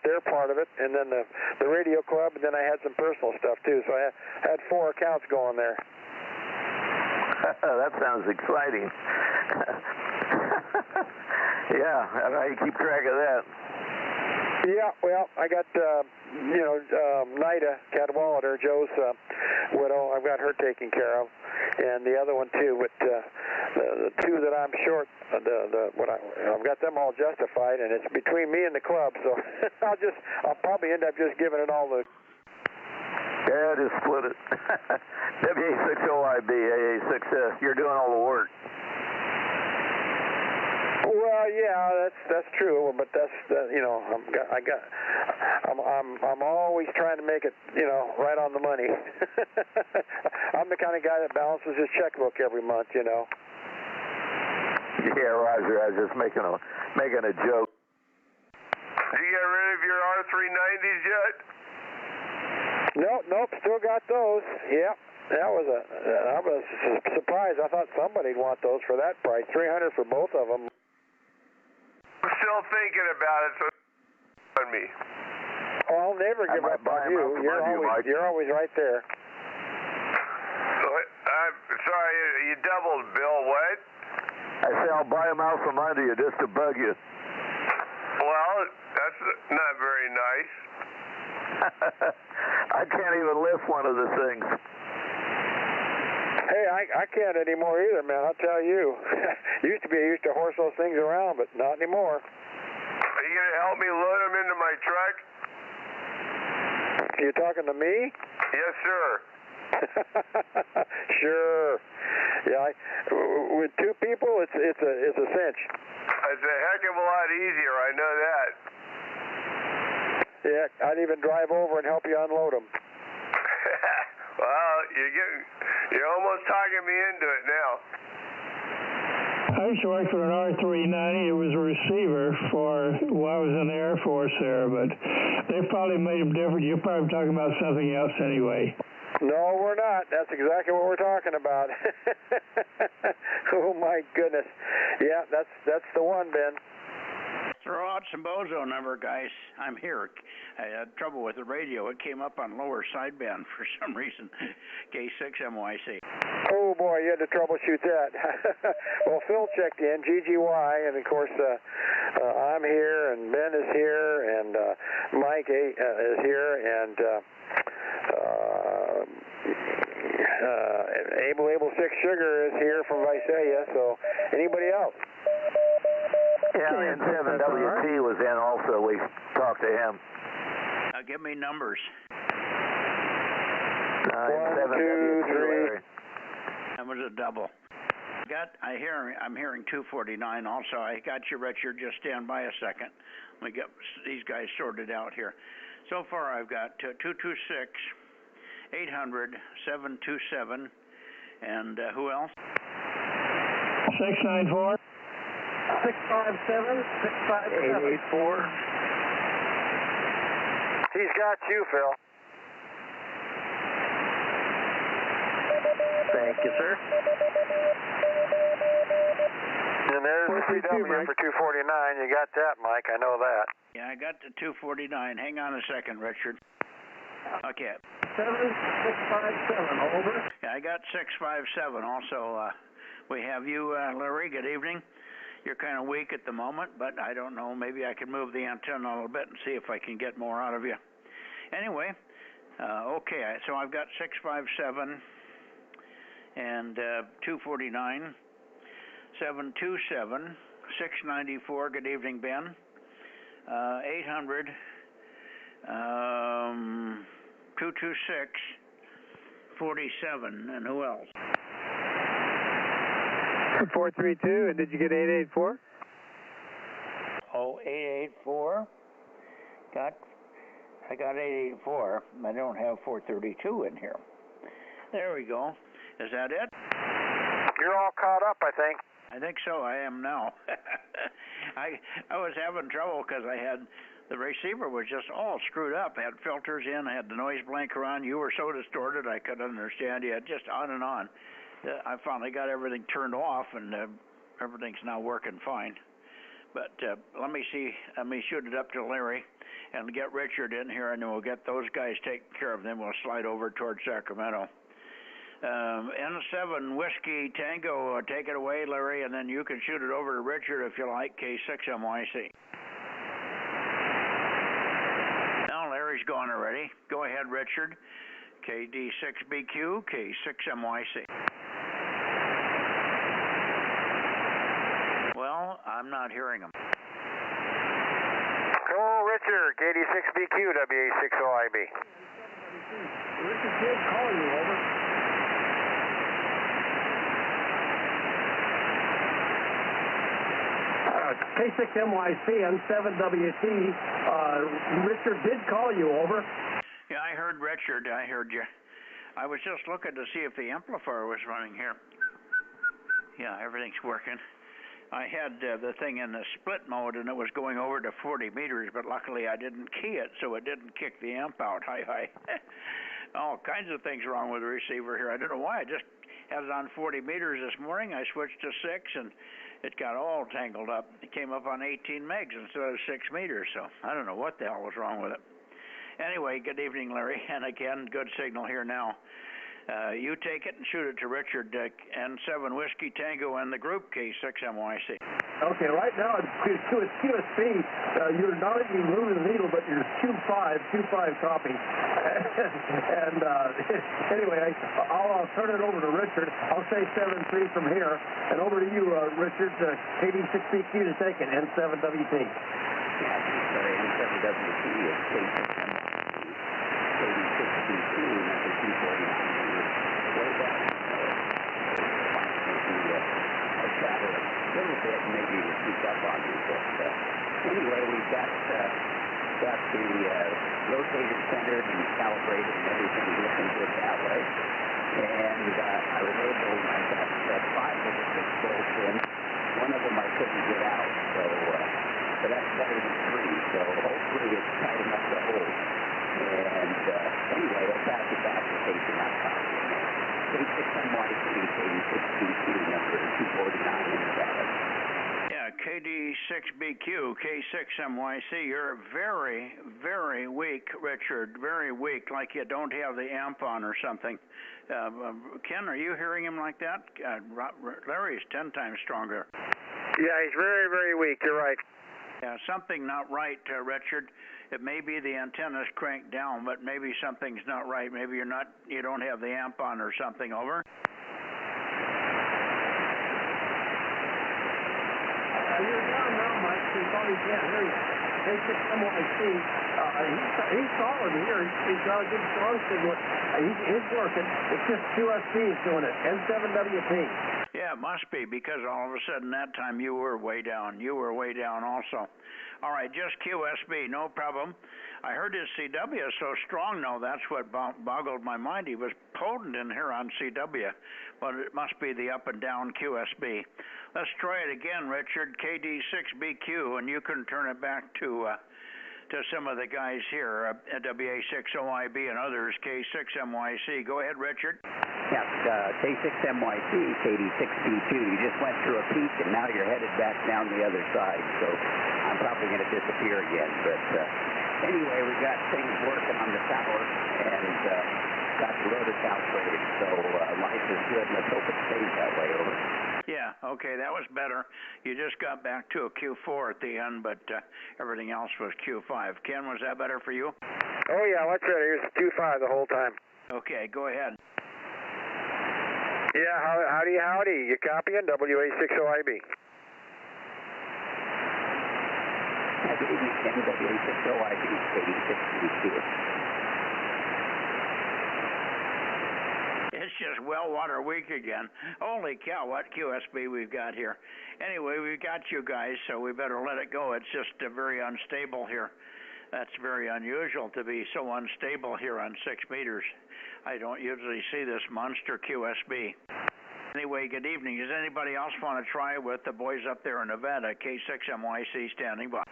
their part of it, and then the radio club, and then I had some personal stuff too. So I had 4 accounts going there. That sounds exciting. Yeah, how do you keep track of that? Yeah, well, I got, Nida Cadwallader, Joe's widow. I've got her taken care of, and the other one too. But the 2 that I'm short, I've got them all justified, and it's between me and the club. So I'll probably end up just giving it all to. Yeah, just split it. WA6OIB, AA6S. You're doing all the work. Well, yeah, that's true, but I'm always trying to make it, right on the money. I'm the kind of guy that balances his checkbook every month, Yeah, Roger. I was just making a joke. Did you get rid of your R390s yet? Nope, still got those. Yep. I was surprised. I thought somebody'd want those for that price. $300 for both of them. I'm still thinking about it, so on me. Oh, I'll never give up on you. You're always right there. I'm sorry, you doubled, Bill. What? I say I'll buy them out from under you just to bug you. Well, that's not very nice. I can't even lift one of the things. Hey, I can't anymore either, man. I'll tell you. Used to horse those things around, but not anymore. Are you going to help me load them into my truck? You talking to me? Yes, sir. Sure. Yeah, with two people, it's a cinch. It's a heck of a lot easier. I know that. Yeah, I'd even drive over and help you unload them. Well, you're almost talking me into it now. I used to work for an R390. It was a receiver while I was in the Air Force there, but they probably made them different. You're probably talking about something else anyway. No, we're not. That's exactly what we're talking about. Oh, my goodness. Yeah, that's the one, Ben. Throw out some Bozo number, guys. I'm here. I had trouble with the radio. It came up on lower sideband for some reason. K6MYC. Oh, boy, you had to troubleshoot that. Well, Phil checked in, GGY, and, of course, I'm here, and Ben is here, and Mike is here, and Able 6 Sugar is here from Visalia, so anybody else? Yeah, and 7WT was in also. We talked to him. Give me numbers. 1, 2, 3. That was a double. I'm hearing 249 also. I got you, Richard. Just stand by a second. Let me get these guys sorted out here. So far, I've got 226, 800, 727, and who else? 694. 657, 65884. He's got you, Phil. Thank you, sir. And there's the CW for 249. You got that, Mike. I know that. Yeah, I got the 249. Hang on a second, Richard. Okay. 7657, over. Yeah, I got 657. Also, we have you, Larry. Good evening. You're kind of weak at the moment, but I don't know. Maybe I can move the antenna a little bit and see if I can get more out of you. Anyway, okay, so I've got 657 and 249, 727, 694. Good evening, Ben. 800, 226, 47, and who else? 432, and did you get 884? Oh, 884. I got 884. I don't have 432 in here. There we go. Is that it? You're all caught up, I think. I think so. I am now. I was having trouble because the receiver was just all screwed up. I had filters in. I had the noise blanker on. You were so distorted I couldn't understand you. Just on and on. I finally got everything turned off, and everything's now working fine. But let me shoot it up to Larry and get Richard in here, and then we'll get those guys taken care of. Then we'll slide over towards Sacramento. N7 Whiskey Tango, take it away, Larry, and then you can shoot it over to Richard if you like, K6MYC. Now Larry's gone already. Go ahead, Richard. KD6BQ, K6MYC. Well, I'm not hearing him. Hello, Richard, KD6BQ, WA60IB. Richard did call you, over. K6MYC and 7WT. Richard did call you, over. Yeah, I heard Richard. I heard you. I was just looking to see if the amplifier was running here. Yeah, everything's working. I had the thing in the split mode, and it was going over to 40 meters, but luckily I didn't key it, so it didn't kick the amp out. Hi. All kinds of things wrong with the receiver here. I don't know why. I just had it on 40 meters this morning. I switched to 6, and it got all tangled up. It came up on 18 megs instead of 6 meters, so I don't know what the hell was wrong with it. Anyway, good evening, Larry, and again, good signal here now. You take it and shoot it to Richard, N7 Whiskey Tango and the group, K6MYC. Okay, right now it's QSB. You're not even moving the needle, but you're Q5 copy. And anyway, I'll turn it over to Richard. I'll say 7-3 from here, and over to you, Richard. KD6BQ to take it, N7WT. Yeah, sorry, N7WT is KD6BQ, number 249. A little bit, maybe we'll keep up on you, but anyway, we've got the rotator centered and calibrated and everything's looking good that way. And I was able, I got 5 of the 6 bolts in. One of them I couldn't get out, so that's better than 3, so hopefully it's tight enough to hold. And anyway, I'll pass it back to Casey on top. K6MYC, KD6BQ, number 249 in Nevada. Yeah, KD6BQ, K6MYC, you're very, very weak, Richard, very weak, like you don't have the amp on or something. Ken, are you hearing him like that? Larry's 10 times stronger. Yeah, he's very, very weak, you're right. Yeah, something not right, Richard. It may be the antenna's cranked down, but maybe something's not right. Maybe you don't have the amp on or something. Over. You're down now, Mike. So you probably can't hear you. K6MYC. He's solid here. He's got a good strong signal. He's working. It's just QSB is doing it. N7WT. Yeah, it must be, because all of a sudden that time you were way down. You were way down also. All right, just QSB, no problem. I heard his CW is so strong, though. That's what boggled my mind. He was potent in here on CW, but it must be the up and down QSB. Let's try it again, Richard. KD6BQ, and you can turn it back to some of the guys here, WA6OIB and others, K6MYC. Go ahead, Richard. Yeah, K6MYC, KD6BQ. You just went through a peak, and now you're headed back down the other side, so I'm probably going to disappear again. But anyway, we got things working on the tower, and got the rotor calibrated, so life is good. Let's hope it stays that way. Over. Yeah, okay, that was better. You just got back to a Q4 at the end, but everything else was Q5. Ken, was that better for you? Oh, yeah, much better. It was Q5 the whole time. Okay, go ahead. Yeah, howdy. You copying? WA6OIB. Good evening, Ken. WA6OIB, KD6BQ. It's just well water week again. Holy cow, what QSB we've got here. Anyway, we've got you guys, so we better let it go. It's just very unstable here. That's very unusual to be so unstable here on 6 meters. I don't usually see this monster QSB. Anyway, good evening. Does anybody else want to try with the boys up there in Nevada? K6MYC standing by.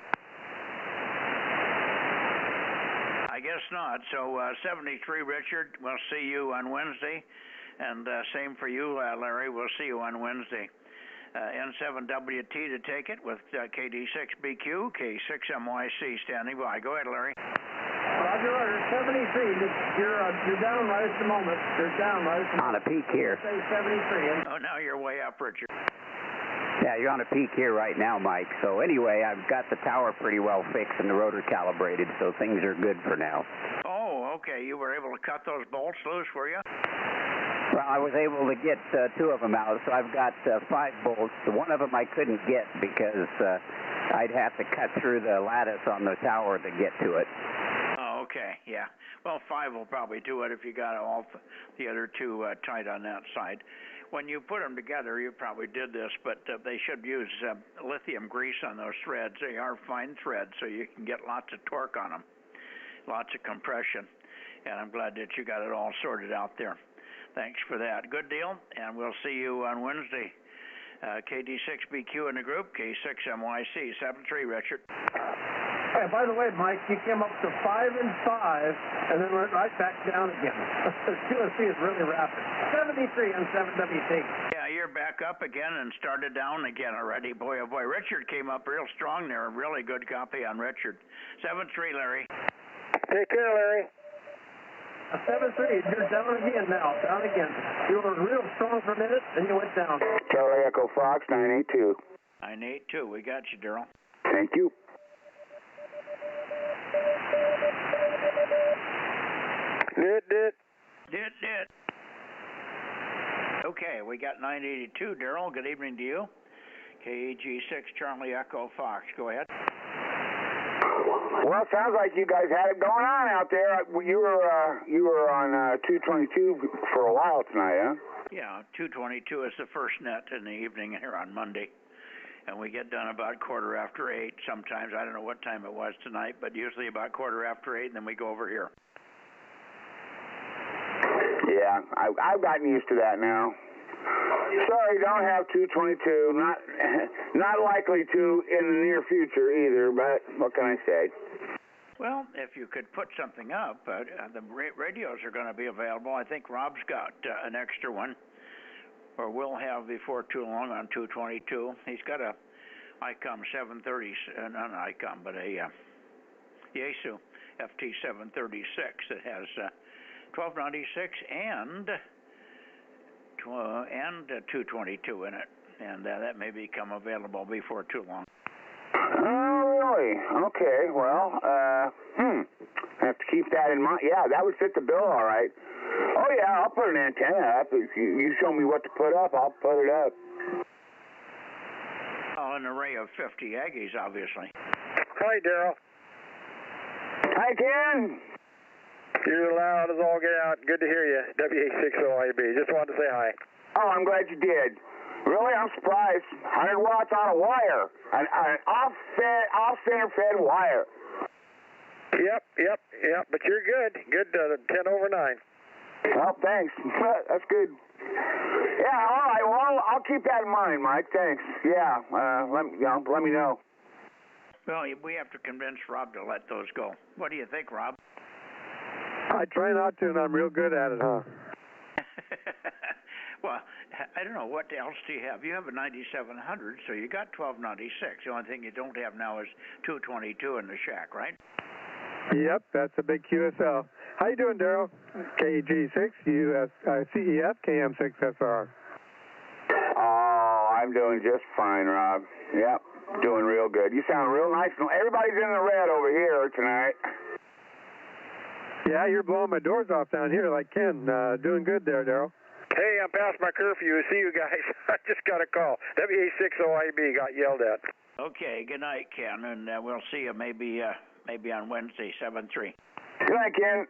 I guess not. So 73, Richard, we'll see you on Wednesday. And same for you, Larry. We'll see you on Wednesday. N7WT to take it with KD6BQ, K6MYC standing by. Go ahead, Larry. Roger, 73. You're down right at the moment. You're down right at the moment. On a peak here. Say 73. Oh, now you're way up, Richard. Yeah, you're on a peak here right now, Mike. So anyway, I've got the tower pretty well fixed and the rotor calibrated, so things are good for now. Oh, okay. You were able to cut those bolts loose, were you? Well, I was able to get 2 of them out, so I've got 5 bolts. One of them I couldn't get because I'd have to cut through the lattice on the tower to get to it. Oh, okay, yeah. Well, 5 will probably do it if you got all the other 2 tight on that side. When you put them together, you probably did this, but they should use lithium grease on those threads. They are fine threads, so you can get lots of torque on them, lots of compression. And I'm glad that you got it all sorted out there. Thanks for that. Good deal, and we'll see you on Wednesday. KD6BQ in the group, K6MYC, 73, Richard. Hey, by the way, Mike, you came up to 5 and 5, and then went right back down again. QSC is really rapid. 73 on 7WT. Yeah, you're back up again and started down again already. Boy, oh boy. Richard came up real strong there. Really good copy on Richard. 7-3, Larry. Take care, Larry. 7-3. You're down again now. Down again. You were real strong for a minute, then you went down. Charlie Echo Fox, 982. 982. We got you, Daryl. Thank you. Did. Okay, we got 982. Daryl, good evening to you. KEG6 Charlie Echo Fox. Go ahead. Well, it sounds like you guys had it going on out there. You were on 222 for a while tonight, huh? Yeah, 222 is the first net in the evening here on Monday. And we get done about 8:15 sometimes. I don't know what time it was tonight, but usually about 8:15, and then we go over here. Yeah, I've gotten used to that now. Sorry, don't have 222. Not likely to in the near future either, but what can I say? Well, if you could put something up, the radios are going to be available. I think Rob's got an extra one, or will have before too long on 222. He's got a ICOM 730, not an ICOM, but a Yaesu FT 736 that has 1296 and 222 in it, and that may become available before too long. Oh, really? Okay, well, have to keep that in mind. Yeah, that would fit the bill all right. Oh, yeah, I'll put an antenna up. If you show me what to put up, I'll put it up. Oh, an array of 50 Aggies, obviously. Hi, Daryl. Hi, Ken. You're loud as all get out. Good to hear you. WA60IB. Just wanted to say hi. Oh, I'm glad you did. Really, I'm surprised. 100 watts on a wire. An off-center fed wire. Yep. But you're good. Good 10 over 9. Well, thanks. That's good. Yeah, all right. Well, I'll keep that in mind, Mike. Thanks. Yeah, let me know. Well, we have to convince Rob to let those go. What do you think, Rob? I try not to, and I'm real good at it, huh? Well, I don't know. What else do you have? You have a 9700, so you got 1296. The only thing you don't have now is 222 in the shack, right? Yep, that's a big QSL. How you doing, Daryl? KG6, CEF, KM6SR. Oh, I'm doing just fine, Rob. Yep, doing real good. You sound real nice. Everybody's in the red over here tonight. Yeah, you're blowing my doors off down here like Ken. Doing good there, Daryl. Hey, I'm past my curfew. See you guys. I just got a call. WA60IB got yelled at. Okay, good night, Ken, and we'll see you maybe on Wednesday, 7-3. Good night, Ken.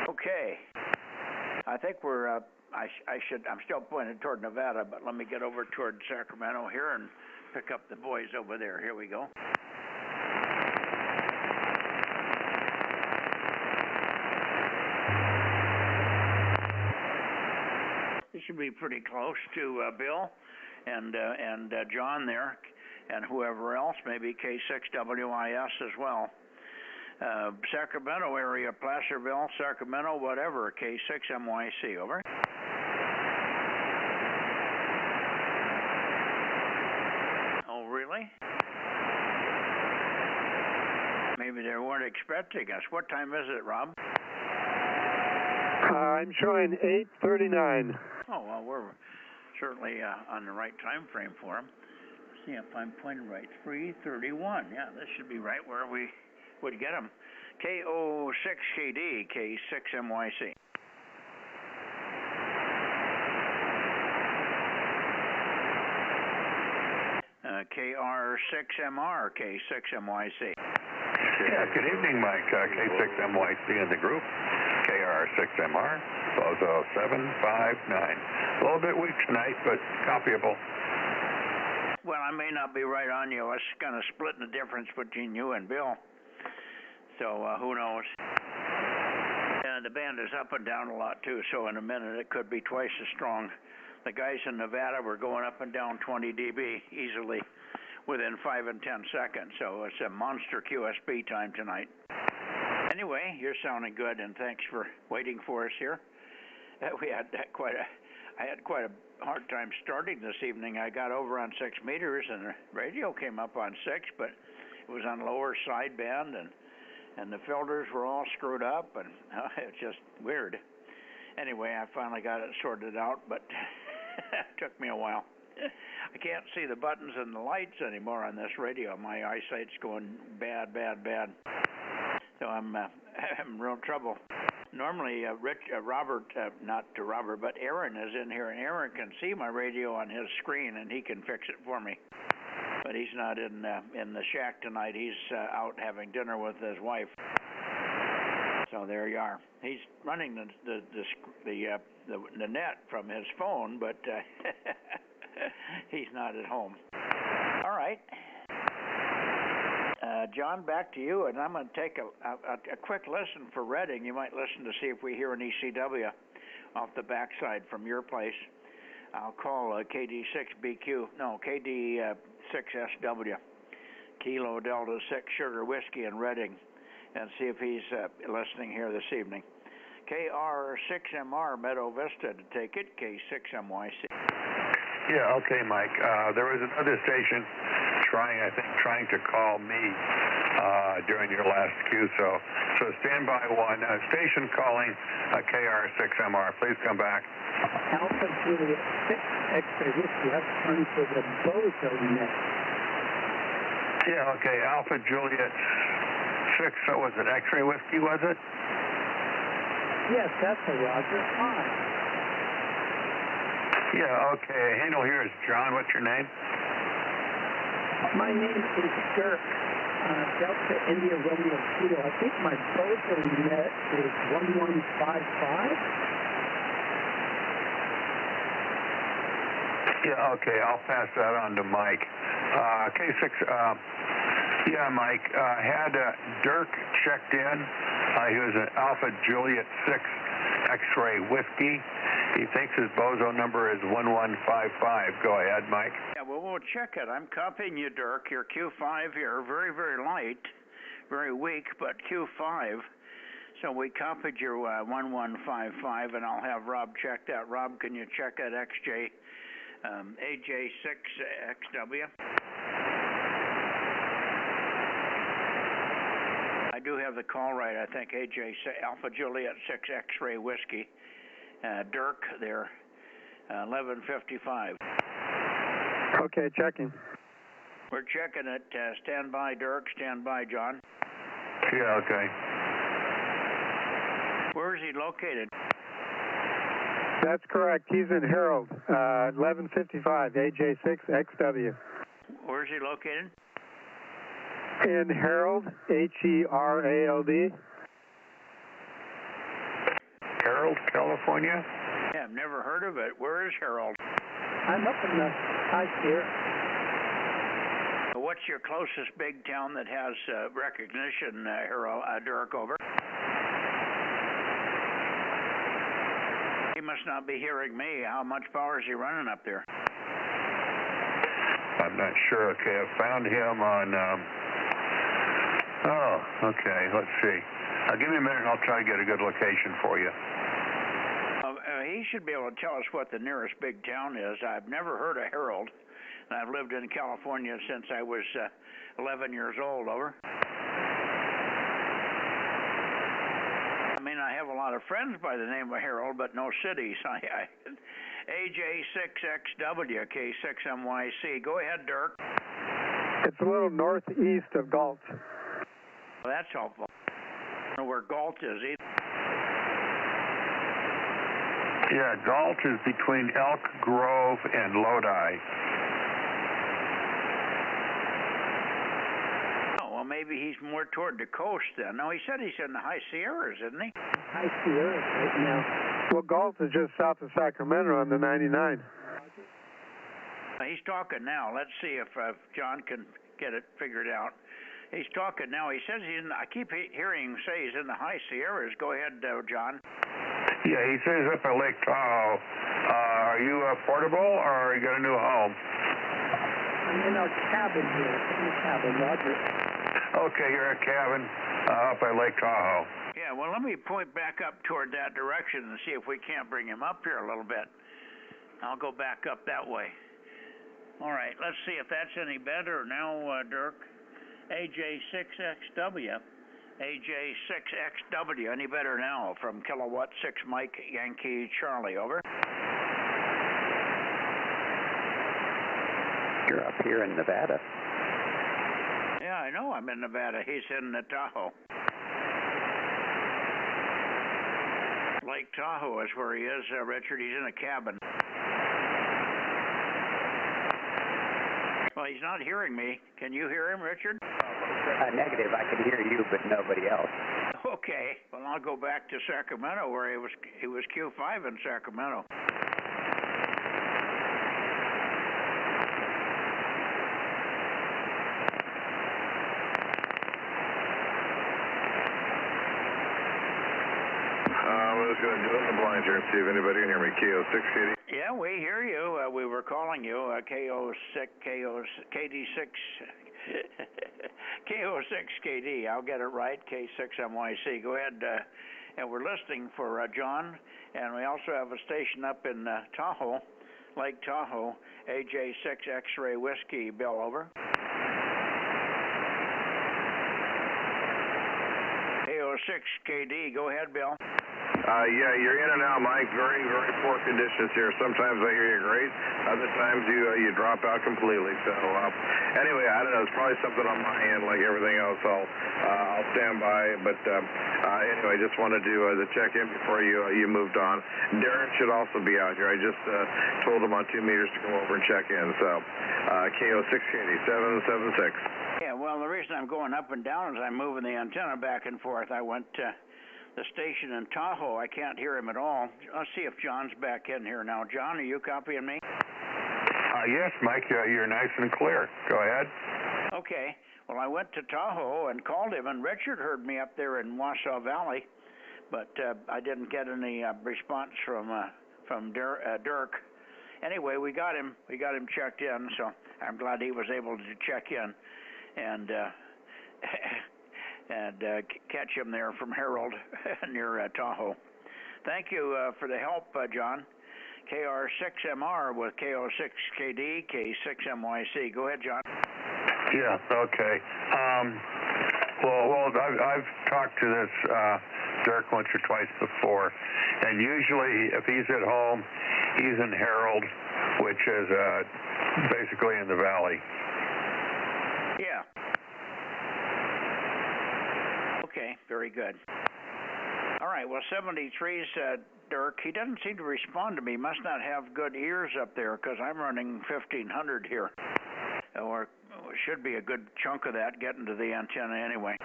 Okay. I think we're, I'm still pointed toward Nevada, but let me get over toward Sacramento here and pick up the boys over there. Here we go. This should be pretty close to Bill and John there, and whoever else, maybe K6WIS as well. Sacramento area, Placerville, Sacramento, whatever, K6MYC, over. Oh, really? Maybe they weren't expecting us. What time is it, Rob? I'm showing 8:39. Oh, well, we're certainly on the right time frame for them. See if I'm pointing right. 3:31. Yeah, this should be right where we would get them. KO6KD, K6MYC. KR6MR, K6MYC. Yeah, good evening, Mike. K6MYC in the group. KR6MR, Bozo 759. A little bit weak tonight, but copyable. Well, I may not be right on you. It's kind of splitting the difference between you and Bill. So who knows? The band is up and down a lot too, so in a minute it could be twice as strong. The guys in Nevada were going up and down 20 dB easily within 5 and 10 seconds, so it's a monster QSB time tonight. Anyway, you're sounding good, and thanks for waiting for us here. I had quite a hard time starting this evening. I got over on 6 meters, and the radio came up on 6, but it was on lower sideband, and the filters were all screwed up, and it's just weird. Anyway, I finally got it sorted out, but it took me a while. I can't see the buttons and the lights anymore on this radio. My eyesight's going bad. So I'm having real trouble. Normally, Aaron is in here, and Aaron can see my radio on his screen, and he can fix it for me. But he's not in the shack tonight. He's out having dinner with his wife. So there you are. He's running the net from his phone, but he's not at home. All right. John, back to you, and I'm going to take a quick listen for Reading. You might listen to see if we hear an ECW off the backside from your place. I'll call KD6SW, Kilo Delta 6 Sugar Whiskey in Reading, and see if he's listening here this evening. KR6MR Meadow Vista to take it, K6MYC. Yeah, okay, Mike. There was another station trying to call me during your last cue, so stand by one. Station calling KR6MR. Please come back. Alpha Juliet 6 X-ray whiskey. That's turned for the Bozo Net. Yeah, okay. Alpha Juliet 6. So was it X-ray whiskey? Was it? Yes, that's a Roger. Hi. Yeah, okay. Handle here is John. What's your name? My name is Dirk, Delta India Romeo Kilo. I think my Bozo Net is 1155. Yeah, okay. I'll pass that on to Mike. K6, yeah, Mike, had Dirk checked in. He was an Alpha Juliet 6 X-ray whiskey. He thinks his Bozo number is 1155. Go ahead, Mike. Yeah, well, we'll check it. I'm copying you, Dirk. Your Q5 here, very, very light, very weak, but Q5. So we copied your 1155, and I'll have Rob check that. Rob, can you check that AJ6XW? I do have the call right, I think. Alpha Juliet 6 X-ray whiskey. Dirk there, 1155. Okay, checking. We're checking it. Stand by, Dirk. Stand by, John. Yeah, okay. Where is he located? That's correct. He's in Herald, 1155, AJ6XW. Where is he located? In Herald, Herald. Herald, California? Yeah, I've never heard of it. Where is Herald? I'm up in the high tier. What's your closest big town that has recognition, Dirk, over? He must not be hearing me. How much power is he running up there? I'm not sure. Okay, I found him on, okay, let's see. Give me a minute and I'll try to get a good location for you. He should be able to tell us what the nearest big town is. I've never heard of Herald, and I've lived in California since I was 11 years old, over. I mean, I have a lot of friends by the name of Herald, but no cities. AJ6XW, K6MYC. Go ahead, Dirk. It's a little northeast of Galt. Well, that's helpful. I don't know where Galt is either. Yeah, Galt is between Elk Grove and Lodi. Oh, well, maybe he's more toward the coast then. No, he said he's in the High Sierras, isn't he? High Sierras right now. Well, Galt is just south of Sacramento on the 99. He's talking now. Let's see if John can get it figured out. He's talking now. He says he's in, I keep hearing him say he's in the high Sierras. Go ahead, John. Yeah, he says up at Lake Tahoe. Are you portable or you got a new home? I'm in a cabin here. In a cabin, Roger. Okay, you're in a cabin up at Lake Tahoe. Yeah, well, let me point back up toward that direction and see if we can't bring him up here a little bit. I'll go back up that way. All right, let's see if that's any better now, Dirk. AJ6XW. AJ6XW, any better now from Kilowatt 6 Mike Yankee Charlie, over. You're up here in Nevada. Yeah, I know I'm in Nevada. He's in Tahoe. Lake Tahoe is where he is, Richard. He's in a cabin. Well, he's not hearing me. Can you hear him, Richard? Negative. I can hear you, but nobody else. Okay. Well, I'll go back to Sacramento, where he was Q5 in Sacramento. I'm just going to do it in the blinds here and see if anybody can hear me. KO6 KD. Yeah, we hear you. We were calling you. KO6 KD6 KO6 KD. I'll get it right. K6MYC. Go ahead. And we're listening for John, and we also have a station up in Tahoe, Lake Tahoe. AJ6 X-Ray Whiskey. Bill, over. KO6 KD. Go ahead, Bill. Yeah, you're in and out, Mike. Very, very poor conditions here. Sometimes I hear you great. Other times you drop out completely. So anyway, I don't know. It's probably something on my end, like everything else. I'll stand by. But anyway, just wanted to check in before you moved on. Darren should also be out here. I just told him on 2 meters to come over and check in. So KO680 776. Yeah, well, the reason I'm going up and down is I'm moving the antenna back and forth. I went to the station in Tahoe. I can't hear him at all. Let's see if John's back in here now. John, are you copying me? Yes, Mike, you're nice and clear. Go ahead. Okay. Well, I went to Tahoe and called him, and Richard heard me up there in Wassaw Valley, but I didn't get any response from Dirk. Anyway, we got him checked in, so I'm glad he was able to check in and catch him there from Harold near Tahoe. Thank you for the help, John. KR6MR with KO6KD, K6MYC. Go ahead, John. Yeah, okay. Well, I've talked to this Dirk once or twice before, and usually if he's at home, he's in Harold, which is basically in the valley. Yeah. Okay, very good. All right, well, 73's Dirk. He doesn't seem to respond to me. Must not have good ears up there because I'm running 1500 here. Or should be a good chunk of that getting to the antenna anyway.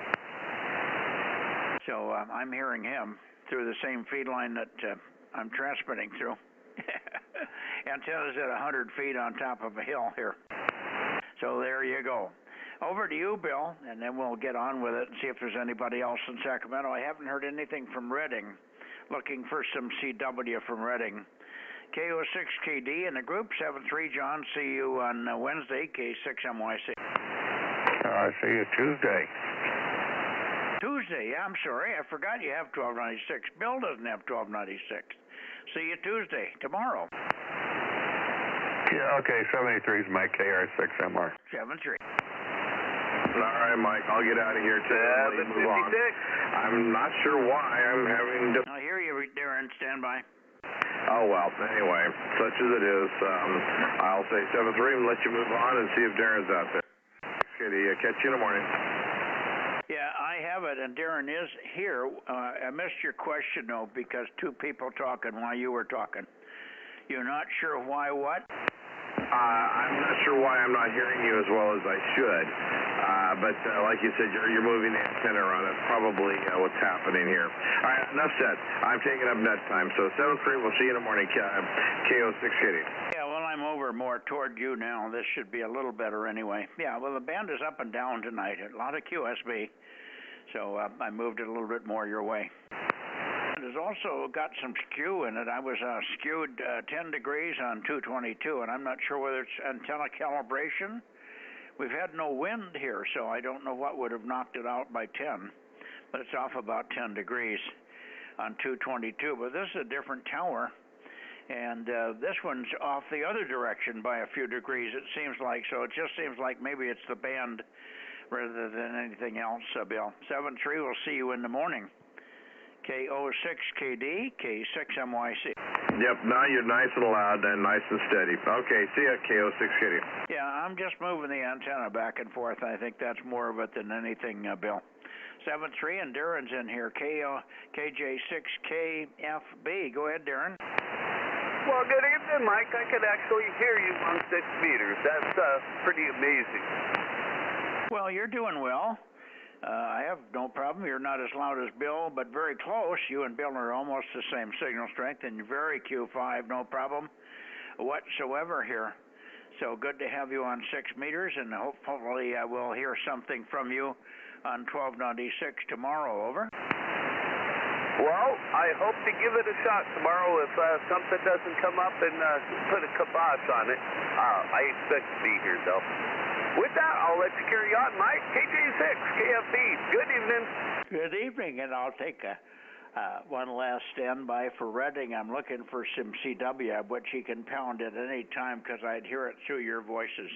So I'm hearing him through the same feed line that I'm transmitting through. Antenna's at 100 feet on top of a hill here. So there you go. Over to you, Bill, and then we'll get on with it and see if there's anybody else in Sacramento. I haven't heard anything from Redding. Looking for some CW from Redding. KO6KD in the group, 73. John, see you on Wednesday, K6MYC. See you Tuesday. Tuesday, yeah, I'm sorry. I forgot you have 1296. Bill doesn't have 1296. See you Tuesday, tomorrow. Yeah, okay, 73 is my KR6MR. 73. All right, Mike, I'll get out of here today. Move on. I'm not sure why I'm having to... I hear you, Darren. Stand by. Oh, well, anyway, such as it is, I'll say 73 and let you move on and see if Darren's out there. Okay, catch you in the morning. Yeah, I have it, and Darren is here. I missed your question, though, because two people talking while you were talking. You're not sure why what? I'm not sure why I'm not hearing you as well as I should. But like you said, you're moving the antenna around. That's probably what's happening here. All right, enough said. I'm taking up net time. So 7-3, we'll see you in the morning. KO6 Kitty. Yeah, well, I'm over we're more toward you now. This should be a little better anyway. Yeah, well, the band is up and down tonight. A lot of QSB. So I moved it a little bit more your way. It has also got some skew in it. I was skewed 10 degrees on 222, and I'm not sure whether it's antenna calibration. We've had no wind here, so I don't know what would have knocked it out by 10. But it's off about 10 degrees on 222. But this is a different tower. And this one's off the other direction by a few degrees, it seems like. So it just seems like maybe it's the band rather than anything else, Bill. 7-3, we'll see you in the morning. K06KD, K6MYC. Yep, now you're nice and loud and nice and steady. Okay, see ya, K06KD. Yeah, I'm just moving the antenna back and forth. I think that's more of it than anything, Bill. 7-3, and Darren's in here, KJ6KFB. Go ahead, Darren. Well, good evening, Mike. I can actually hear you on 6 meters. That's pretty amazing. Well, you're doing well. I have no problem. You're not as loud as Bill, but very close. You and Bill are almost the same signal strength, and you're very Q5, no problem whatsoever here. So good to have you on 6 meters, and hopefully I will hear something from you on 1296 tomorrow. Over. Well, I hope to give it a shot tomorrow if something doesn't come up and put a kibosh on it. I expect to be here, though. With that, I'll let you carry on, Mike. KJ6, KFB. Good evening. Good evening, and I'll take one last standby for Redding. I'm looking for some CW, which he can pound at any time because I'd hear it through your voices.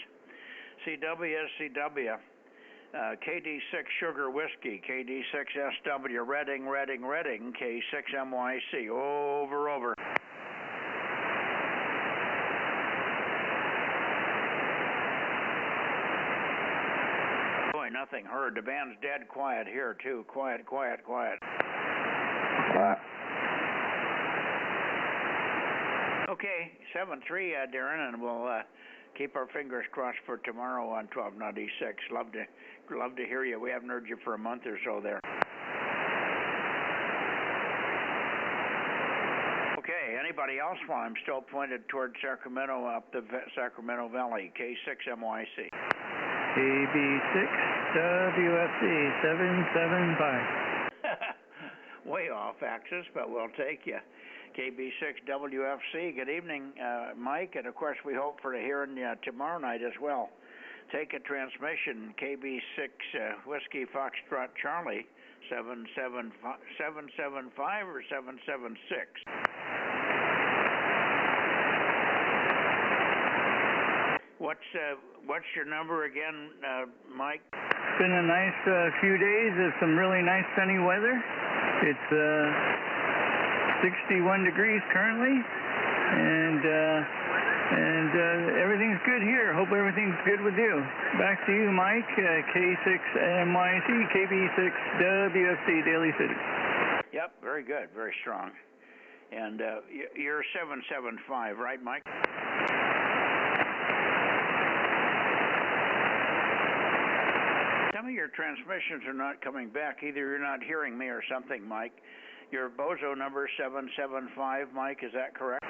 CW is CW. KD6 Sugar Whiskey, KD6SW, Redding, K6MYC. Over. Boy, nothing heard. The band's dead quiet here, too. Quiet. Okay, 7-3, Darren, and we'll keep our fingers crossed for tomorrow on 1296. Love to hear you. We haven't heard you for a month or so there. Okay, anybody else? Well, I'm still pointed toward Sacramento, up the Sacramento Valley, K6MYC. KB6 WFC 775. Way off axis, but we'll take you. KB6 WFC. Good evening, Mike, and of course we hope for hearing you tomorrow night as well. Take a transmission, KB6 Whiskey Foxtrot Charlie, 775 or 776. What's your number again, Mike? It's been a nice few days of some really nice sunny weather. It's 61 degrees currently, and everything's good here. Hope everything's good with you. Back to you, Mike. K6MYC, KB6 WFC, Daly City. Yep, very good, very strong. And you're 775, right, Mike? Some of your transmissions are not coming back. Either you're not hearing me or something, Mike. Your Bozo number 775, Mike, is that correct?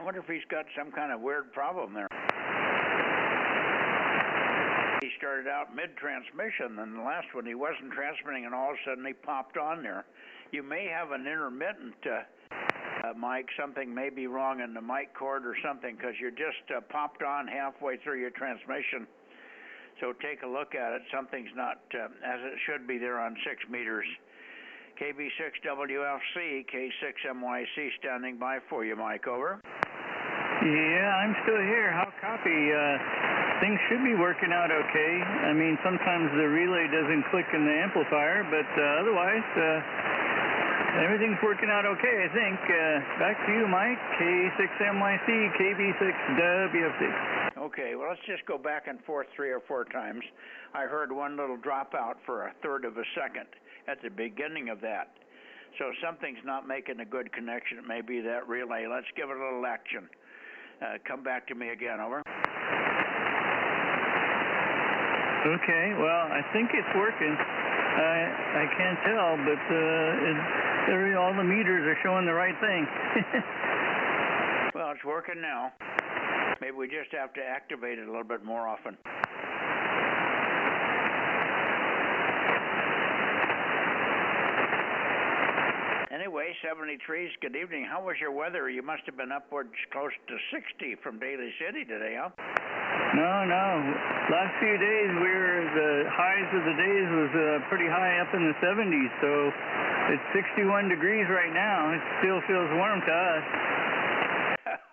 I wonder if he's got some kind of weird problem there. He started out mid-transmission, and the last one he wasn't transmitting, and all of a sudden he popped on there. You may have an intermittent Mike, something may be wrong in the mic cord or something because you just popped on halfway through your transmission. So take a look at it. Something's not as it should be there on 6 meters. KB6WFC, K6MYC standing by for you, Mike. Over. Yeah, I'm still here. How copy? Things should be working out okay. I mean, sometimes the relay doesn't click in the amplifier, but otherwise... everything's working out okay, I think. Back to you, Mike. K6MYC, KB6WFC. Okay, well, let's just go back and forth 3 or 4 times. I heard one little dropout for 1/3 of a second at the beginning of that. So something's not making a good connection. It may be that relay. Let's give it a little action. Come back to me again. Over. Okay, well, I think it's working. I can't tell, but all the meters are showing the right thing. Well, it's working now. Maybe we just have to activate it a little bit more often. Anyway, 73s, good evening. How was your weather? You must have been upwards close to 60 from Daly City today, huh? No. Last few days, the highs of the days was pretty high up in the 70s, so it's 61 degrees right now. It still feels warm to us.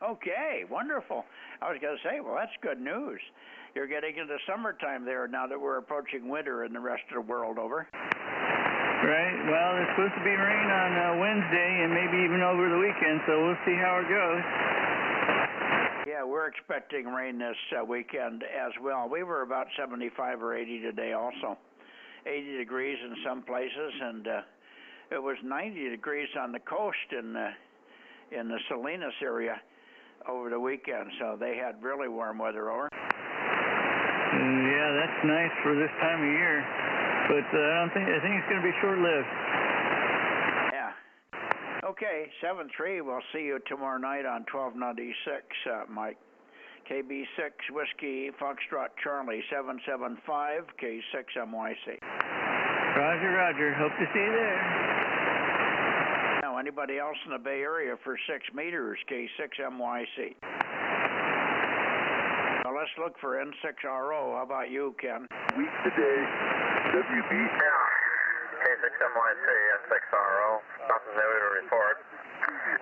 Okay, wonderful. I was going to say, well, that's good news. You're getting into summertime there now that we're approaching winter in the rest of the world over. Right. Well, there's supposed to be rain on Wednesday and maybe even over the weekend, so we'll see how it goes. Yeah, we're expecting rain this weekend as well. We were about 75 or 80 today also. 80 degrees in some places, and it was 90 degrees on the coast in the Salinas area over the weekend, so they had really warm weather over. Yeah, that's nice for this time of year. But I think it's going to be short-lived. Yeah. Okay, 7-3. We'll see you tomorrow night on 1296, Mike. KB6 Whiskey Foxtrot Charlie 775 K6MYC. Roger. Hope to see you there. Now, anybody else in the Bay Area for 6 meters K6MYC? Well, let's look for N6RO. How about you, Ken? Week today. WB. K6MYC, N6RO, nothing new to report.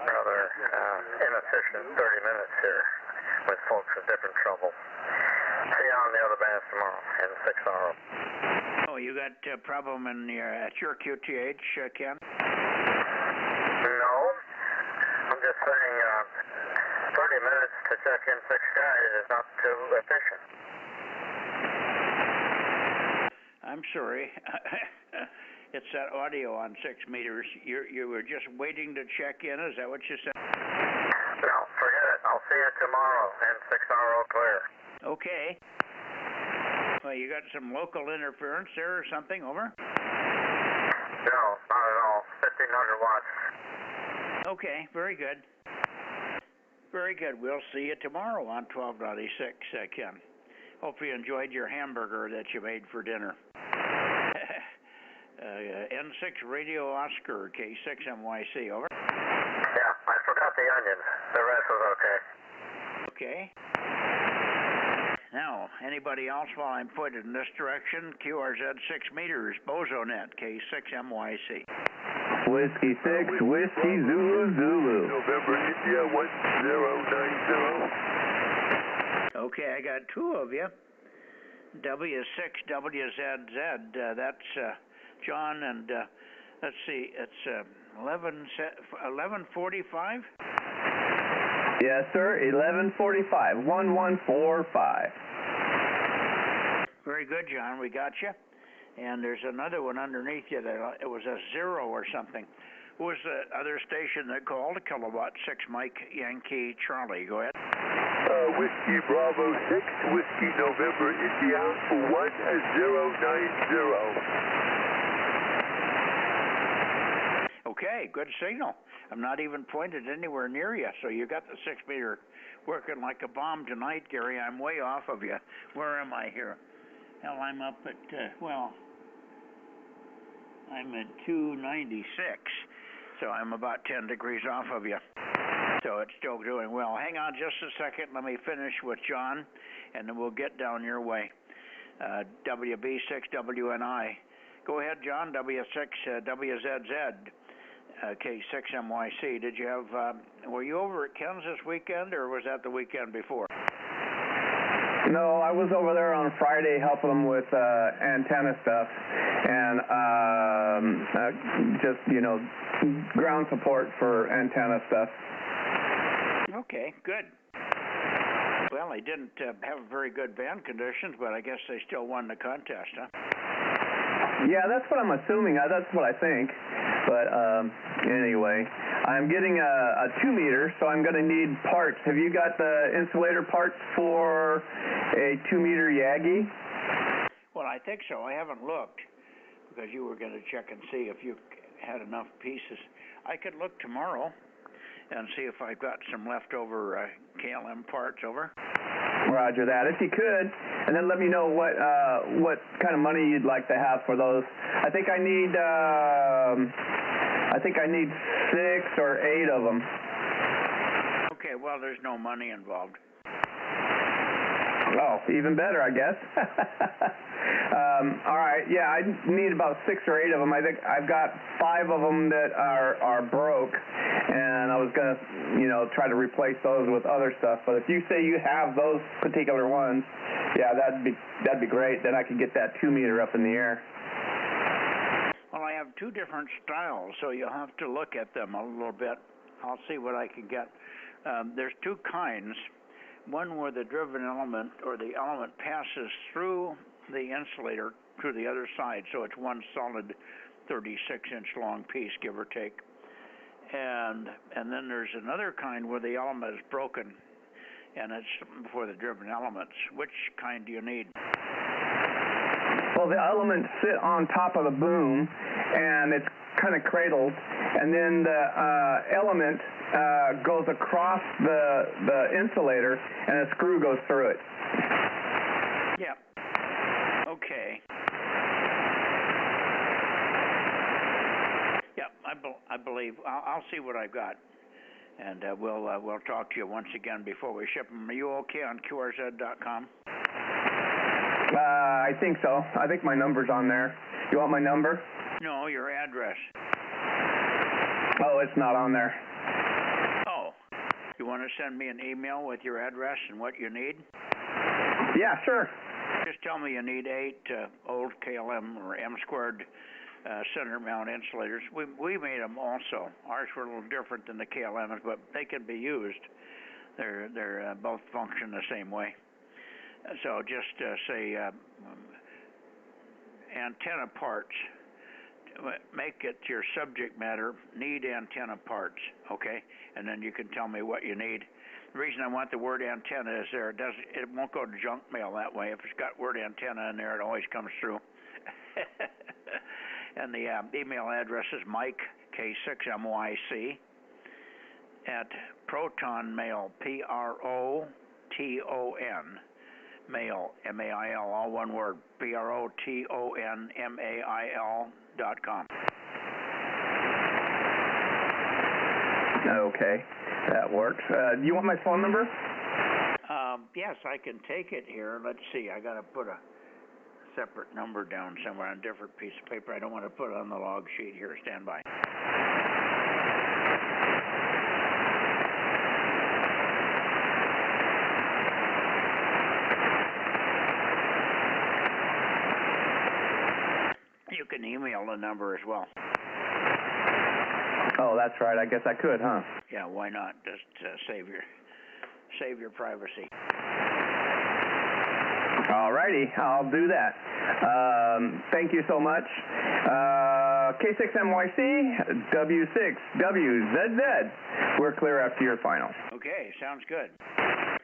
Rather inefficient 30 minutes here with folks with different trouble. See you on the other bands tomorrow, N6RO. Oh, you got a problem at your QTH, Ken? No. I'm just saying 30 minutes to check in 6 guys is not too efficient. I'm sorry. It's that audio on 6 meters. You were just waiting to check in. Is that what you said? No, forget it. I'll see you tomorrow. N6RO clear. Okay. Well, you got some local interference there or something, over? No, not at all. 1,500 watts. Okay, very good. Very good. We'll see you tomorrow on 1296, Ken. Hope you enjoyed your hamburger that you made for dinner. N6 Radio Oscar, K6MYC, over. Yeah, I forgot the onions. The rest was okay. Okay. Now, anybody else while I'm pointed in this direction? QRZ 6 meters, Bozo Net, K6MYC. Whiskey 6, Whiskey Zulu. November India 1090. Okay, I got 2 of you. W6WZZ, that's John, and let's see, it's 11:45? Yes, sir, 11:45, 1145. Very good, John, we got you. And there's another one underneath you that it was a 0 or something. Who was the other station that called? Kilowatt 6 Mike Yankee Charlie. Go ahead. Whiskey Bravo 6, Whiskey November India 1090. Okay, good signal. I'm not even pointed anywhere near you, so you got the 6 meter working like a bomb tonight, Gary. I'm way off of you. Where am I here? Hell, I'm up at, I'm at 296, so I'm about 10 degrees off of you. So it's still doing well. Hang on just a second. Let me finish with John, and then we'll get down your way. WB6WNI. Go ahead, John. W6WZZ. K6MYC. Did you have, were you over at Ken's this weekend, or was that the weekend before? No, I was over there on Friday helping them with antenna stuff and just, ground support for antenna stuff. Okay, good. Well, they didn't have very good band conditions, but I guess they still won the contest, huh? Yeah, that's what I'm assuming. That's what I think. But anyway, I'm getting a 2 meter, so I'm going to need parts. Have you got the insulator parts for a 2 meter Yagi? Well, I think so. I haven't looked. because you were going to check and see if you had enough pieces. I could look tomorrow and see if I've got some leftover KLM parts. Over. Roger that. If you could, and then let me know what kind of money you'd like to have for those. I think I need 6 or 8 of them. Okay. Well, there's no money involved. Oh, even better, I guess. All right. Yeah, I need about 6 or 8 of them. I think I've got 5 of them that are broke, and I was gonna, try to replace those with other stuff. But if you say you have those particular ones, yeah, that'd be great. Then I could get that 2-meter up in the air. Well, I have 2 different styles, so you'll have to look at them a little bit. I'll see what I can get. There's 2 kinds. One where the driven element or the element passes through the insulator to the other side, so it's one solid 36-inch long piece, give or take. And then there's another kind where the element is broken, and it's for the driven elements. Which kind do you need? Well, the elements sit on top of the boom, and it's kind of cradled, and then the element goes across the insulator, and a screw goes through it. Yeah. Okay. Yeah, I believe I'll see what I've got, and we'll talk to you once again before we ship them. Are you okay on QRZ.com? I think so. I think my number's on there. You want my number? No, your address. Oh, it's not on there. Oh. You want to send me an email with your address and what you need? Yeah, sure. Just tell me you need 8 old KLM or M-squared center mount insulators. We made them also. Ours were a little different than the KLMs, but they can be used. They're both function the same way. So just say antenna parts. Make it your subject matter, need antenna parts, okay? And then you can tell me what you need. The reason I want the word antenna is it won't go to junk mail that way. If it's got word antenna in there, it always comes through. And the email address is Mike, K6MYC, at Proton Mail, Proton Mail, MAIL, all one word, PROTONMAIL.com. Okay, that works. Do you want my phone number? Yes, I can take it here. Let's see, I got to put a separate number down somewhere on a different piece of paper. I don't want to put it on the log sheet here. Stand by. You can email the number as well. Oh, that's right. I guess I could, huh? Yeah, why not? Just save your privacy. All righty, I'll do that. Thank you so much. K6MYC, W6WZZ. We're clear after your final. Okay, sounds good.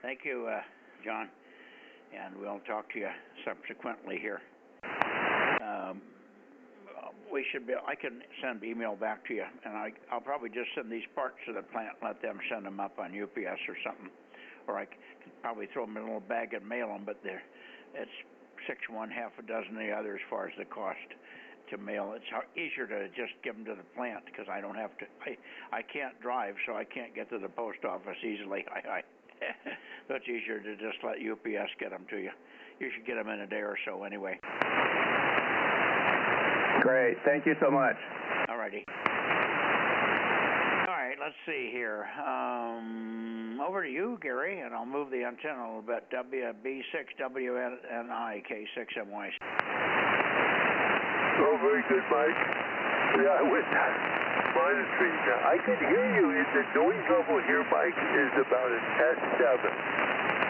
Thank you, John. And we'll talk to you subsequently here. I can send email back to you, and I'll probably just send these parts to the plant and let them send them up on UPS or something. Or I could probably throw them in a little bag and mail them, but it's 6 1, half a dozen the other as far as the cost to mail. It's easier to just give them to the plant because I don't have to. I can't drive, so I can't get to the post office easily. So it's easier to just let UPS get them to you. You should get them in a day or so anyway. Great. Thank you so much. All righty. All right, let's see here. Over to you, Gary, and I'll move the antenna a little bit. WB6WNI K6MY. Oh, very good, Mike. Yeah, with monitoring. I can hear you. The noise level here, Mike, is about an S7.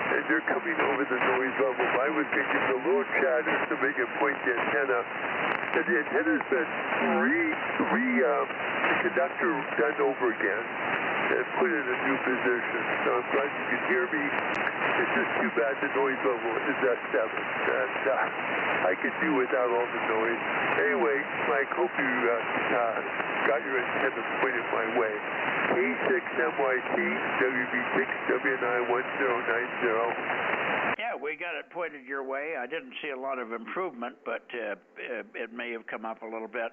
And they're coming over the noise level. I would think it's a little chatter to make it point the antenna the antenna's been the conductor done over again and put in a new position. So I'm glad you can hear me. It's just too bad the noise level is at 7. And I could do without all the noise. Anyway, Mike, hope you got your antenna pointed my way. K6MYT, WB6W91090. Yeah, we got it pointed your way. I didn't see a lot of improvement, but it may have come up a little bit.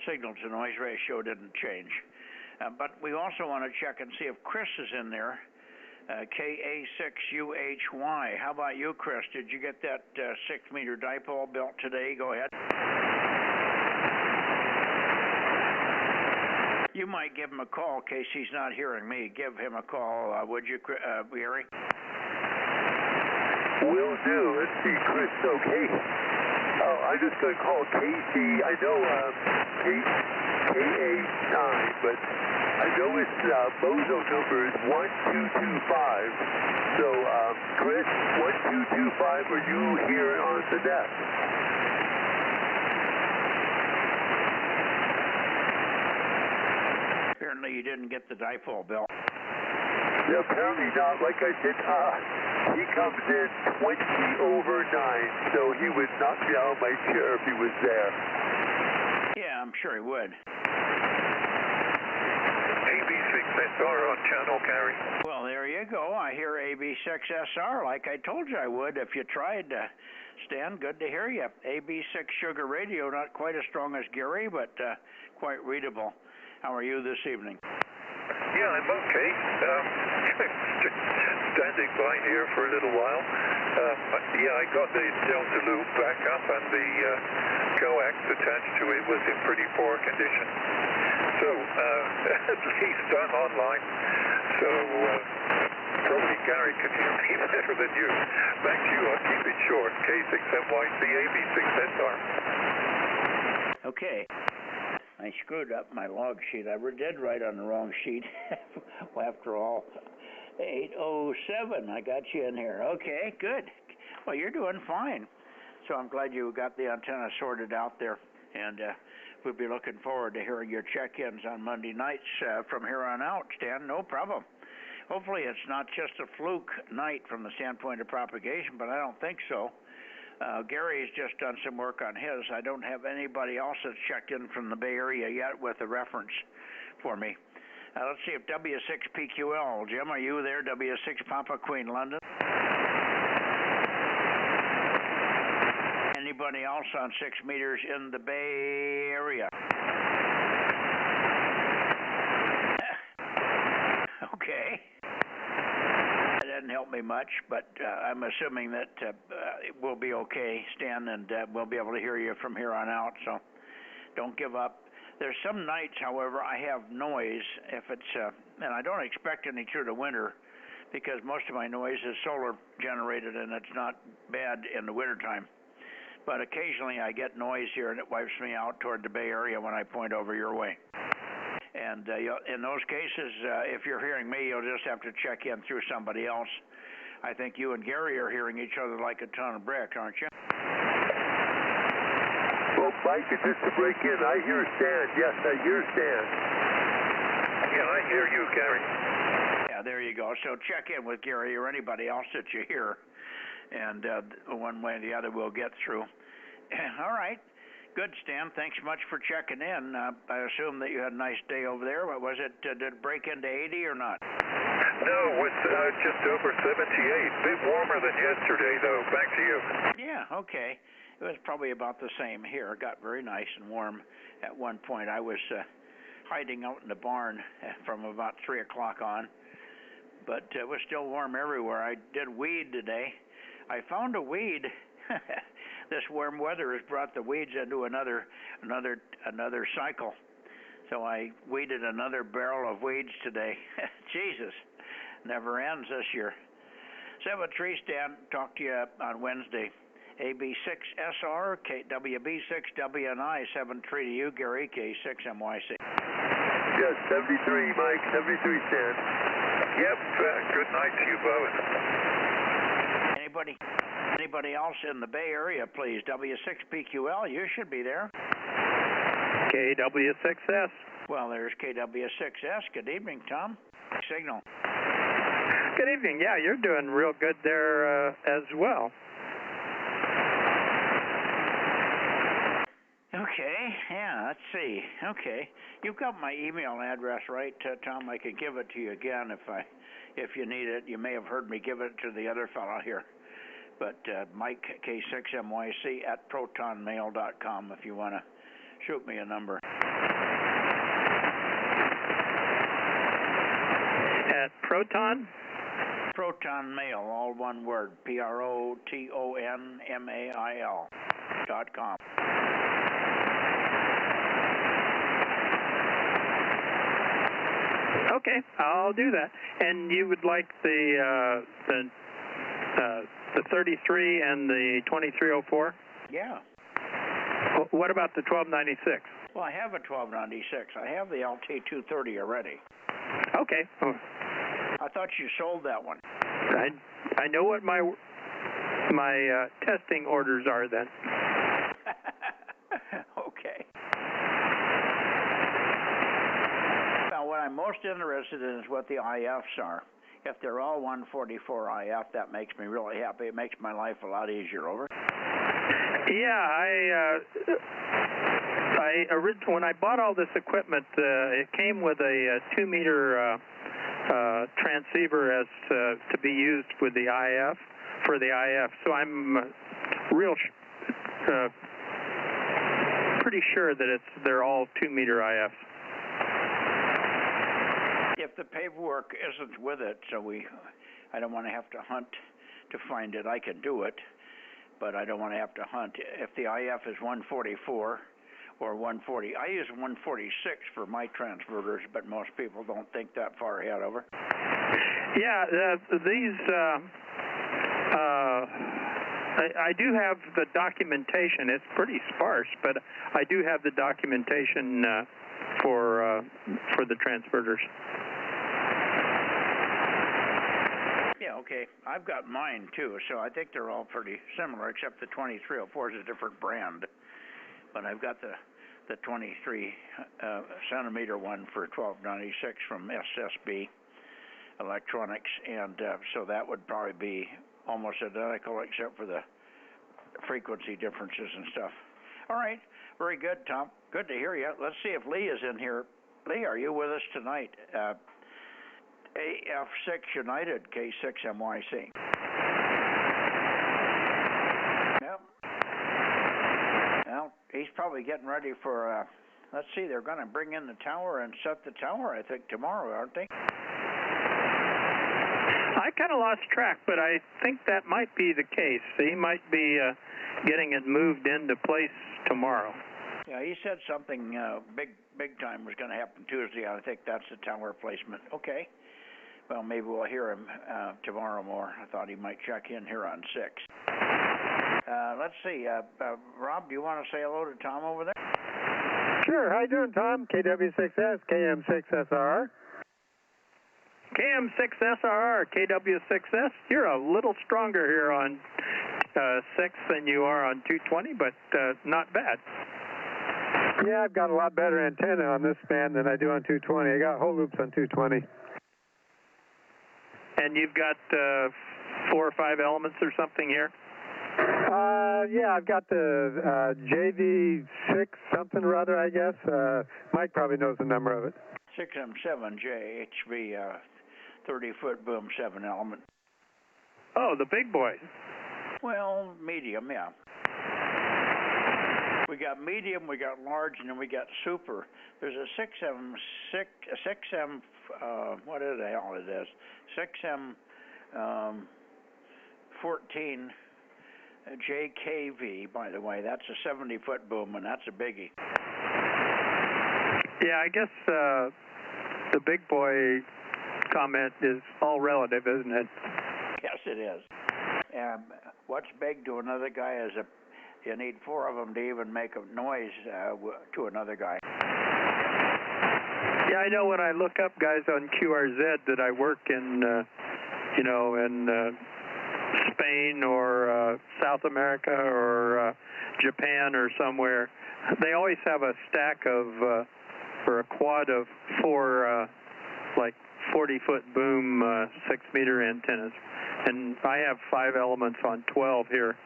Signal to noise ratio didn't change. But we also want to check and see if Chris is in there. KA6UHY. How about you, Chris? Did you get that 6-meter dipole built today? Go ahead. You might give him a call in case he's not hearing me. Give him a call, would you, Gary? Will do. Let's see, Chris. Okay. Oh, I'm just going to call Casey. I know KA9, but I know his Bozo number is 1225. So, Chris, 1225, are you here on the net? Apparently you didn't get the dipole bill. Yeah, apparently not. Like I said, he comes in 20 over 9, so he would knock me out of my chair if he was there. Yeah, I'm sure he would. AB6SR on channel, Gary. Well, there you go. I hear AB6SR like I told you I would if you tried. Stan, good to hear you. AB6 Sugar Radio, not quite as strong as Gary, but quite readable. How are you this evening? Yeah, I'm okay. Standing by here for a little while. Yeah, I got the Delta loop back up and the coax attached to it was in pretty poor condition. So, at least I'm online. So, probably Gary can hear me better than you. Back to you. I'll keep it short. K6MYT AB6SR. Okay. I screwed up my log sheet. I did write on the wrong sheet. Well, after all, 807, I got you in here. Okay, good. Well, you're doing fine. So I'm glad you got the antenna sorted out there. And we'll be looking forward to hearing your check-ins on Monday nights from here on out, Stan. No problem. Hopefully it's not just a fluke night from the standpoint of propagation, but I don't think so. Gary's just done some work on his. I don't have anybody else that's checked in from the Bay Area yet with a reference for me. Let's see if W6PQL. Jim, are you there? W6 Papa Queen London? Anybody else on 6 meters in the Bay Area? Okay. That didn't help me much, but I'm assuming that it will be okay, Stan, and we'll be able to hear you from here on out, so don't give up. There's some nights, however, I have noise if it's, and I don't expect any through the winter because most of my noise is solar generated and it's not bad in the wintertime. But occasionally I get noise here and it wipes me out toward the Bay Area when I point over your way. And in those cases, if you're hearing me, you'll just have to check in through somebody else. I think you and Gary are hearing each other like a ton of brick, aren't you? Well, Mike, just to break in, I hear Stan. Yes, I hear Stan. Yeah, I hear you, Gary. Yeah, there you go. So check in with Gary or anybody else that you hear. And one way or the other we'll get through. All right. Good, Stan. Thanks much for checking in. I assume that you had a nice day over there. What was it? Did it break into 80 or not? No, it's just over 78. A bit warmer than yesterday, though. Back to you. Yeah, okay. It was probably about the same here. It got very nice and warm at one point. I was hiding out in the barn from about 3 o'clock on, but it was still warm everywhere. I did weed today. I found a weed. This warm weather has brought the weeds into another cycle. So I weeded another barrel of weeds today. Jesus, never ends this year. 7-3 Stan, talk to you on Wednesday. AB6SR, WB6WNI, 7-3 to you, Gary, K6MYC. Yes, 73, Mike, 73 Stan. Yep, good night to you both. Anybody else in the Bay Area, please? W6PQL, you should be there. KW6S. Well, there's KW6S. Good evening, Tom. Signal. Good evening. Yeah, you're doing real good there as well. Okay, yeah, let's see. Okay, you've got my email address, right, Tom? I could give it to you again if you need it. You may have heard me give it to the other fellow here. But Mike, K6MYC at protonmail.com if you want to shoot me a number. At Proton? Proton Mail, all one word, PROTONMAIL.com. Okay, I'll do that. And you would like the 33 and the 2304? Yeah. What about the 1296? Well, I have a 1296. I have the LT230 already. Okay. I thought you sold that one. I know what my testing orders are then. Okay. Now, what I'm most interested in is what the IFs are. If they're all 144 IF, that makes me really happy. It makes my life a lot easier, over. Yeah, when I bought all this equipment, it came with a 2-meter transceiver as to be used with the IF, for the IF. So I'm pretty sure that they're all 2-meter IFs. If the paperwork isn't with it, so I don't want to have to hunt to find it. I can do it, but I don't want to have to hunt. If the IF is 144 or 140, I use 146 for my transverters, but most people don't think that far ahead, over. Yeah, I do have the documentation. It's pretty sparse, but I do have the documentation for the transverters. Yeah, okay. I've got mine too, so I think they're all pretty similar, except the 2304 is a different brand. But I've got the 23 centimeter one for 1296 from SSB Electronics, and so that would probably be almost identical, except for the frequency differences and stuff. All right, very good, Tom. Good to hear you. Let's see if Lee is in here. Lee, are you with us tonight? AF6 United, K6MYC. Yep. Well, he's probably getting ready for, let's see, they're going to bring in the tower and set the tower, I think, tomorrow, aren't they? I kind of lost track, but I think that might be the case. He might be getting it moved into place tomorrow. Yeah, he said something big time was going to happen Tuesday. I think that's the tower placement. Okay. Well, maybe we'll hear him tomorrow more. I thought he might check in here on 6. Let's see. Rob, do you want to say hello to Tom over there? Sure. How you doing, Tom? KW6S, KM6SR. KM6SR, KW6S. You're a little stronger here on 6 than you are on 220, but not bad. Yeah, I've got a lot better antenna on this band than I do on 220. I got whole loops on 220. And you've got 4 or 5 elements or something here? Yeah, I've got the JV6 something or other, I guess. Mike probably knows the number of it. 6M7J HV 30-foot boom 7 element. Oh, the big boy. Well, medium, yeah. We got medium, we got large, and then we got super. There's a 6M, what the hell it is? 6M 14 JKV, by the way. That's a 70-foot boom, and that's a biggie. Yeah, I guess the big boy comment is all relative, isn't it? Yes, it is. What's big to another guy is you need 4 of them to even make a noise to another guy. Yeah, I know when I look up guys on QRZ that I work in, in Spain or South America or Japan or somewhere, they always have a stack of, or a quad of 4, like 40-foot boom 6-meter antennas. And I have 5 elements on 12 here.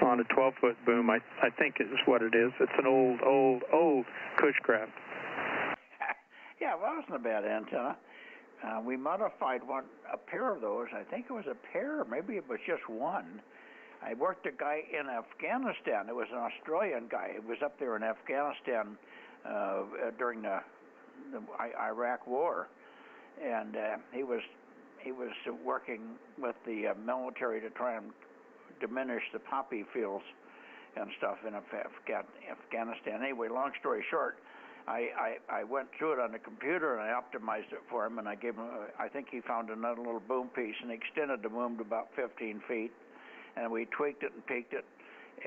On a 12-foot boom, I think is what it is. It's an old Cushcraft. Yeah, well, it wasn't a bad antenna. We modified a pair of those. I think it was a pair, maybe it was just one. I worked a guy in Afghanistan. It was an Australian guy. He was up there in Afghanistan during the Iraq War, and he was working with the military to try and diminish the poppy fields and stuff in Afghanistan. Anyway, long story short, I went through it on the computer and I optimized it for him, and I gave him, I think he found another little boom piece and extended the boom to about 15 feet, and we tweaked it and peaked it,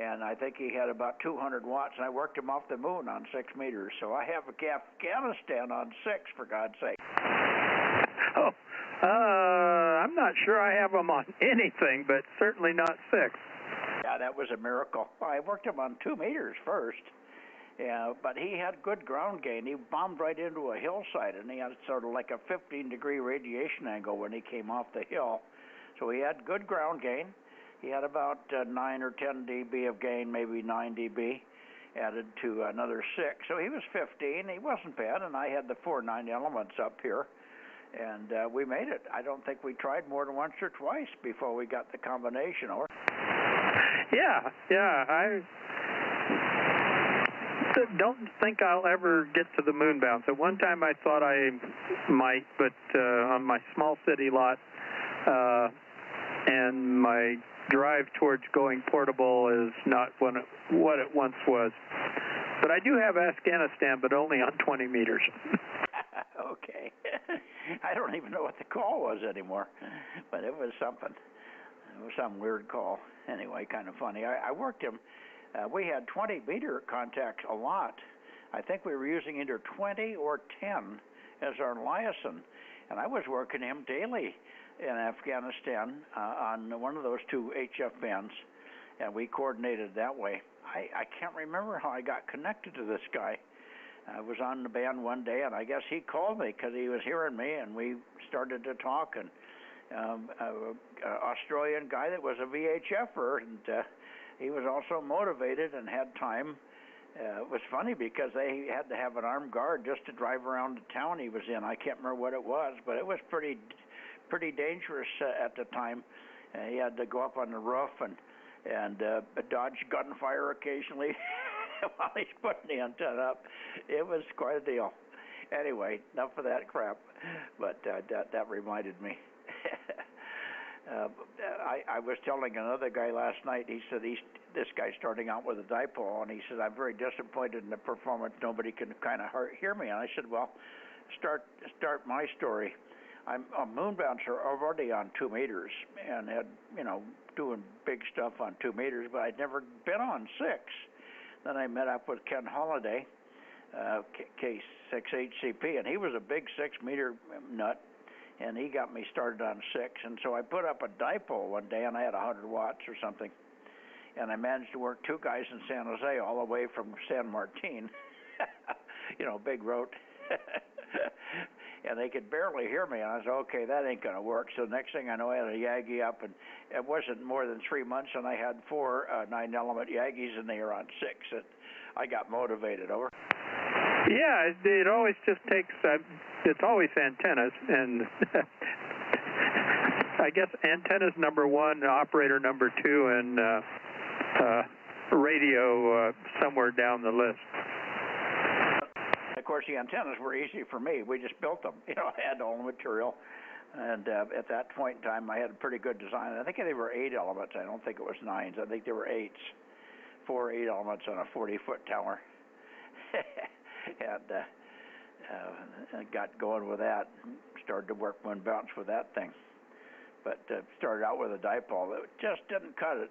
and I think he had about 200 watts, and I worked him off the moon on 6 meters. So I have Afghanistan on 6, for God's sake. Oh, I'm not sure I have them on anything, but certainly not 6. Yeah, that was a miracle. I worked him on 2 meters first. Yeah, but he had good ground gain. He bombed right into a hillside, and he had sort of like a 15-degree radiation angle when he came off the hill. So he had good ground gain. He had about 9 or 10 dB of gain, maybe 9 dB, added to another 6. So he was 15. He wasn't bad, and I had the 4 9 elements up here, and we made it. I don't think we tried more than once or twice before we got the combination over. Yeah, I don't think I'll ever get to the moon bounce. At one time I thought I might, but on my small city lot and my drive towards going portable is not what it once was. But I do have Afghanistan, but only on 20 meters. Okay. I don't even know what the call was anymore, but it was something. It was some weird call. Anyway, kind of funny. I worked him. We had 20-meter contacts a lot. I think we were using either 20 or 10 as our liaison, and I was working him daily in Afghanistan on one of those 2 HF bands, and we coordinated that way. I can't remember how I got connected to this guy. I was on the band one day, and I guess he called me because he was hearing me, and we started to talk. And Australian guy that was a VHFer, and he was also motivated and had time. It was funny because they had to have an armed guard just to drive around the town he was in. I can't remember what it was, but it was pretty dangerous at the time. He had to go up on the roof and dodge gunfire occasionally while he's putting the antenna up. It was quite a deal. Anyway, enough of that crap, but that reminded me. I was telling another guy last night, he said this guy's starting out with a dipole, and he said, I'm very disappointed in the performance. Nobody can kind of hear me. And I said, well, start my story. I'm a moon bouncer already on 2 meters and had, doing big stuff on 2 meters, but I'd never been on 6. Then I met up with Ken Holliday, K6HCP, and he was a big 6-meter nut, and he got me started on 6. And so I put up a dipole one day, and I had 100 watts or something, and I managed to work 2 guys in San Jose all the way from San Martin, big road. And they could barely hear me, and I said, okay, that ain't going to work. So next thing I know, I had a Yagi up, and it wasn't more than 3 months, and I had 4 9-element Yagis, and they were on 6. And I got motivated. Over. Yeah, it always just takes, it's always antennas, and I guess antennas number 1, operator number 2, and radio somewhere down the list. Of course, the antennas were easy for me. We just built them. I had all the material. And at that point in time, I had a pretty good design. I think they were 8 elements. I don't think it was 9s. I think they were 8s. 4 8 elements on a 40-foot tower. And I got going with that. Started to work moon bounce with that thing. But started out with a dipole that just didn't cut it.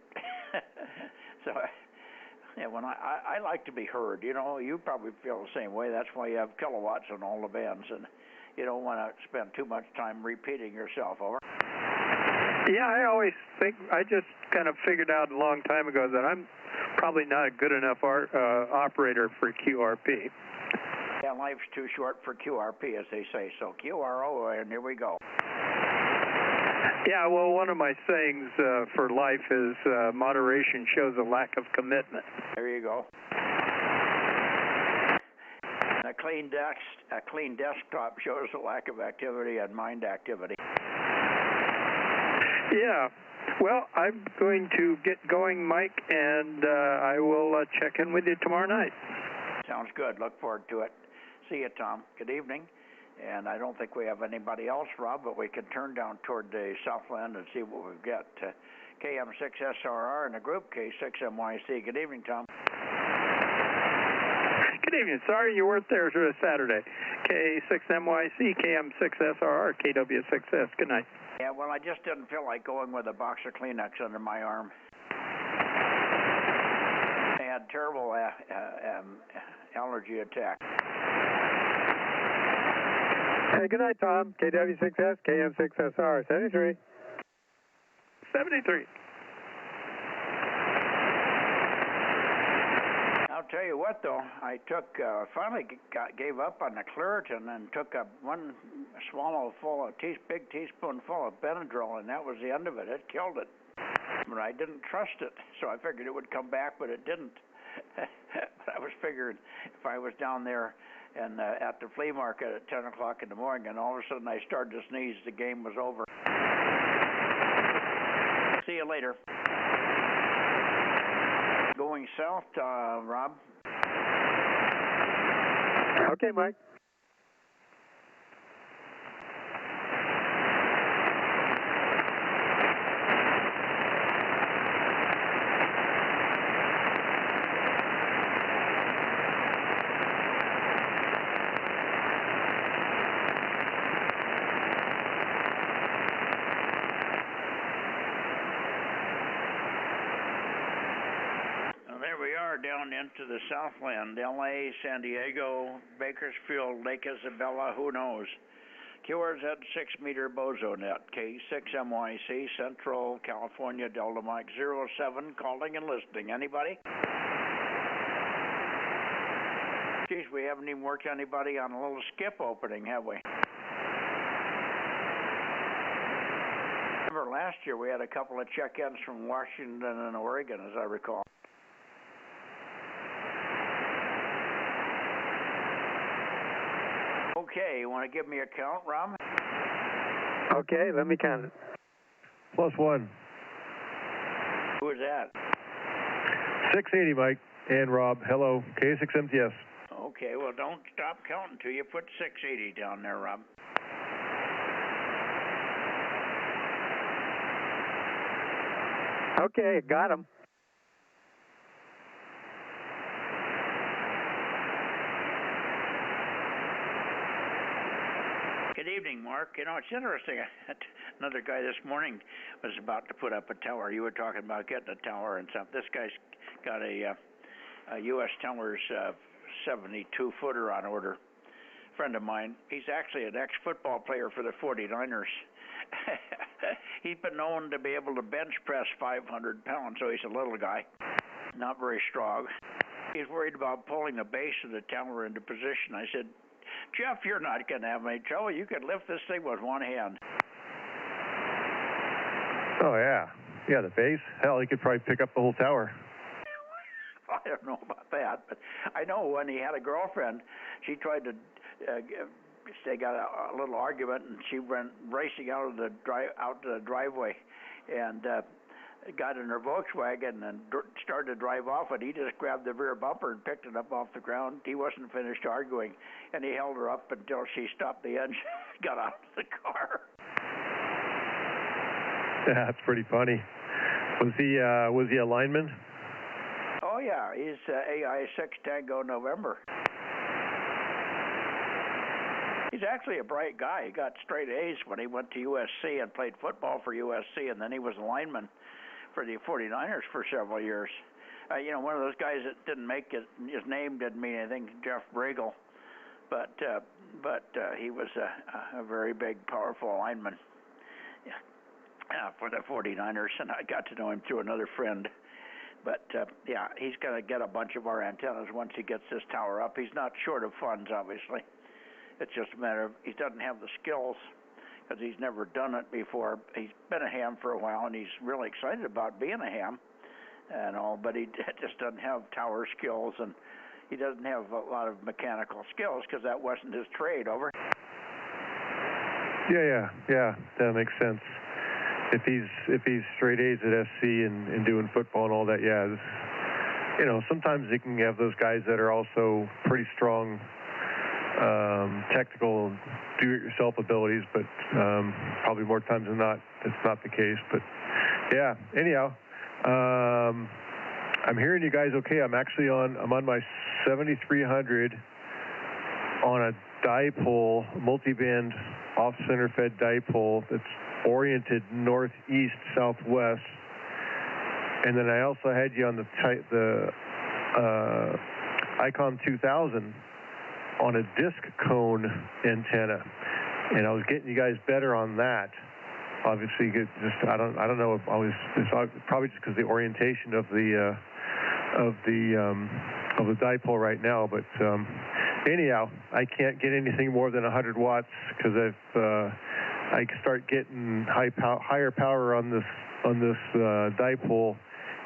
So when I like to be heard, you probably feel the same way. That's why you have kilowatts on all the bands, and you don't want to spend too much time repeating yourself. Over. Yeah, I just kind of figured out a long time ago that I'm probably not a good enough operator for QRP. Yeah, life's too short for QRP, as they say. So QRO, and here we go. Yeah, well, one of my sayings for life is moderation shows a lack of commitment. There you go. A clean desktop shows a lack of activity and mind activity. Yeah. Well, I'm going to get going, Mike, and I will check in with you tomorrow night. Sounds good. Look forward to it. See you, Tom. Good evening. And I don't think we have anybody else, Rob, but we can turn down toward the Southland and see what we've got. KM6SRR in the group, K6MYC. Good evening, Tom. Good evening. Sorry you weren't there Saturday. K6MYC, KM6SRR, KW6S. Good night. Yeah, well, I just didn't feel like going with a box of Kleenex under my arm. I had terrible allergy attack. Hey, good night, Tom. KW6S, KM6SR, 73. 73. I'll tell you what, though, I finally gave up on the Claritin and took one swallow full of big teaspoonful of Benadryl, and that was the end of it. It killed it. But I didn't trust it, so I figured it would come back, but it didn't. But I was figuring if I was down there and at the flea market at 10 o'clock in the morning, and all of a sudden I started to sneeze, the game was over. See you later. Going south, Rob. Okay, Mike. Down into the Southland, L.A., San Diego, Bakersfield, Lake Isabella, who knows. QRZ 6-meter Bozo Net, K6MYC, Central California, Delta Mike 07, calling and listening. Anybody? Geez, we haven't even worked anybody on a little skip opening, have we? Remember last year we had a couple of check-ins from Washington and Oregon, as I recall. Okay, you want to give me a count, Rob? Okay, let me count it. +1. Who is that? 680, Mike. And Rob. Hello. K6MTS. Okay, well, don't stop counting till you put 680 down there, Rob. Okay, got him. Good evening, Mark. You know, it's interesting. Another guy this morning was about to put up a tower. You were talking about getting a tower and stuff. This guy's got a U.S. Towers 72-footer on order. Friend of mine. He's actually an ex-football player for the 49ers. He's been known to be able to bench press 500 pounds, so he's a little guy, not very strong. He's worried about pulling the base of the tower into position. I said, Jeff, you're not going to have any trouble. You could lift this thing with one hand. Oh, yeah. Yeah, the base? Hell, he could probably pick up the whole tower. I don't know about that, but I know when he had a girlfriend, she tried to, they got a little argument, and she went racing out to the driveway, and got in her Volkswagen and started to drive off, and he just grabbed the rear bumper and picked it up off the ground. He wasn't finished arguing, and he held her up until she stopped the engine, got out of the car. Yeah, that's pretty funny. Was he a lineman? Oh yeah, he's AI 6 Tango November. He's actually a bright guy. He got straight A's when he went to USC and played football for USC, and then he was a lineman for the 49ers for several years. You know, one of those guys that didn't make it, his name didn't mean anything, Jeff Bregel, but he was a very big, powerful lineman. Yeah. for the 49ers, and I got to know him through another friend. But, yeah, he's going to get a bunch of our antennas once he gets this tower up. He's not short of funds, obviously. It's just a matter of he doesn't have the skills because he's never done it before. He's been a ham for a while, and he's really excited about being a ham and all, but he just doesn't have tower skills, and he doesn't have a lot of mechanical skills because that wasn't his trade. Over. Yeah, that makes sense. If he's straight A's at SC and doing football and all that, yeah, you know, sometimes you can have those guys that are also pretty strong technical do-it-yourself abilities, but probably more times than not, that's not the case. But yeah, anyhow, I'm hearing you guys okay. I'm on my 7300 on a dipole, multi-band off-center fed dipole that's oriented northeast southwest, and then I also had you on the Icon 2000 on a disc cone antenna, and I was getting you guys better on that. Obviously, I don't know if it's probably just because the orientation of the dipole right now, but anyhow, I can't get anything more than 100 watts because I start getting higher power on this dipole,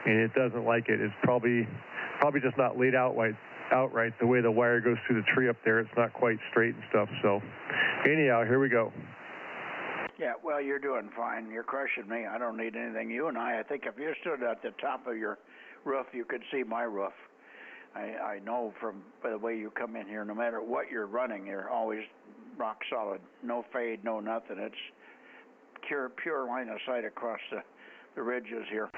and it doesn't like it. It's probably just not laid outright. The way the wire goes through the tree up there, it's not quite straight and stuff. So, anyhow, here we go. Yeah, well, you're doing fine. You're crushing me. I don't need anything. You and I think if you stood at the top of your roof, you could see my roof. I know from the way you come in here, no matter what you're running, you're always rock solid. No fade, no nothing. It's pure line of sight across the ridges here.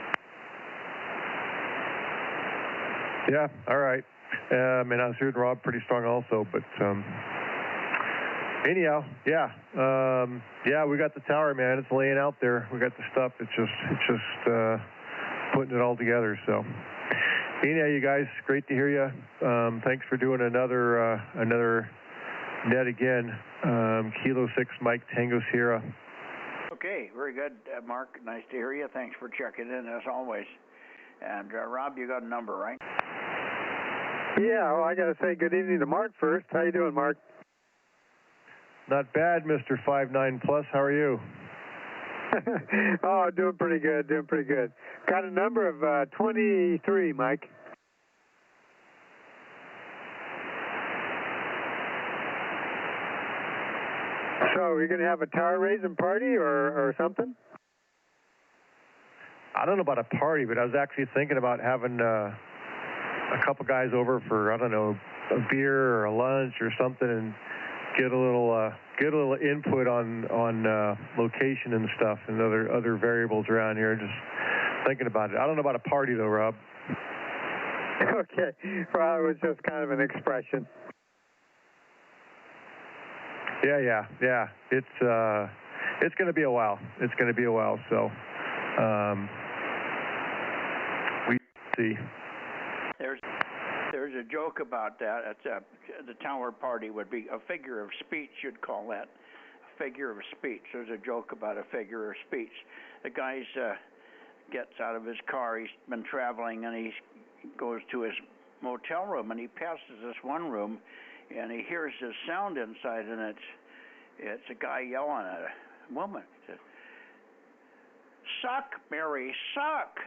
Yeah, all right. And I was hearing Rob pretty strong also, but anyhow, yeah, we got the tower, man. It's laying out there. We got the stuff. It's just putting it all together. So, anyhow, you guys, great to hear you. Thanks for doing another net again. Kilo 6 Mike Tango Sierra. Okay, very good, Mark. Nice to hear you. Thanks for checking in as always. And Rob, you got a number, right? Yeah, well, I got to say good evening to Mark first. How you doing, Mark? Not bad, Mr. 59 Plus. How are you? Oh, doing pretty good. Got a number of 23, Mike. So, are you going to have a tower raising party or something? I don't know about a party, but I was actually thinking about having a couple guys over for, I don't know, a beer or a lunch or something, and get a little input on location and stuff and other variables around here. Just thinking about it. I don't know about a party though, Rob. Okay, well, it was just kind of an expression. Yeah. It's going to be a while. So we see. There's a joke about that. The tower party would be a figure of speech, you'd call that. A figure of speech. There's a joke about a figure of speech. The guy gets out of his car. He's been traveling, and he goes to his motel room, and he passes this one room, and he hears this sound inside, and it's a guy yelling at a woman. He says, "Suck, Mary, suck."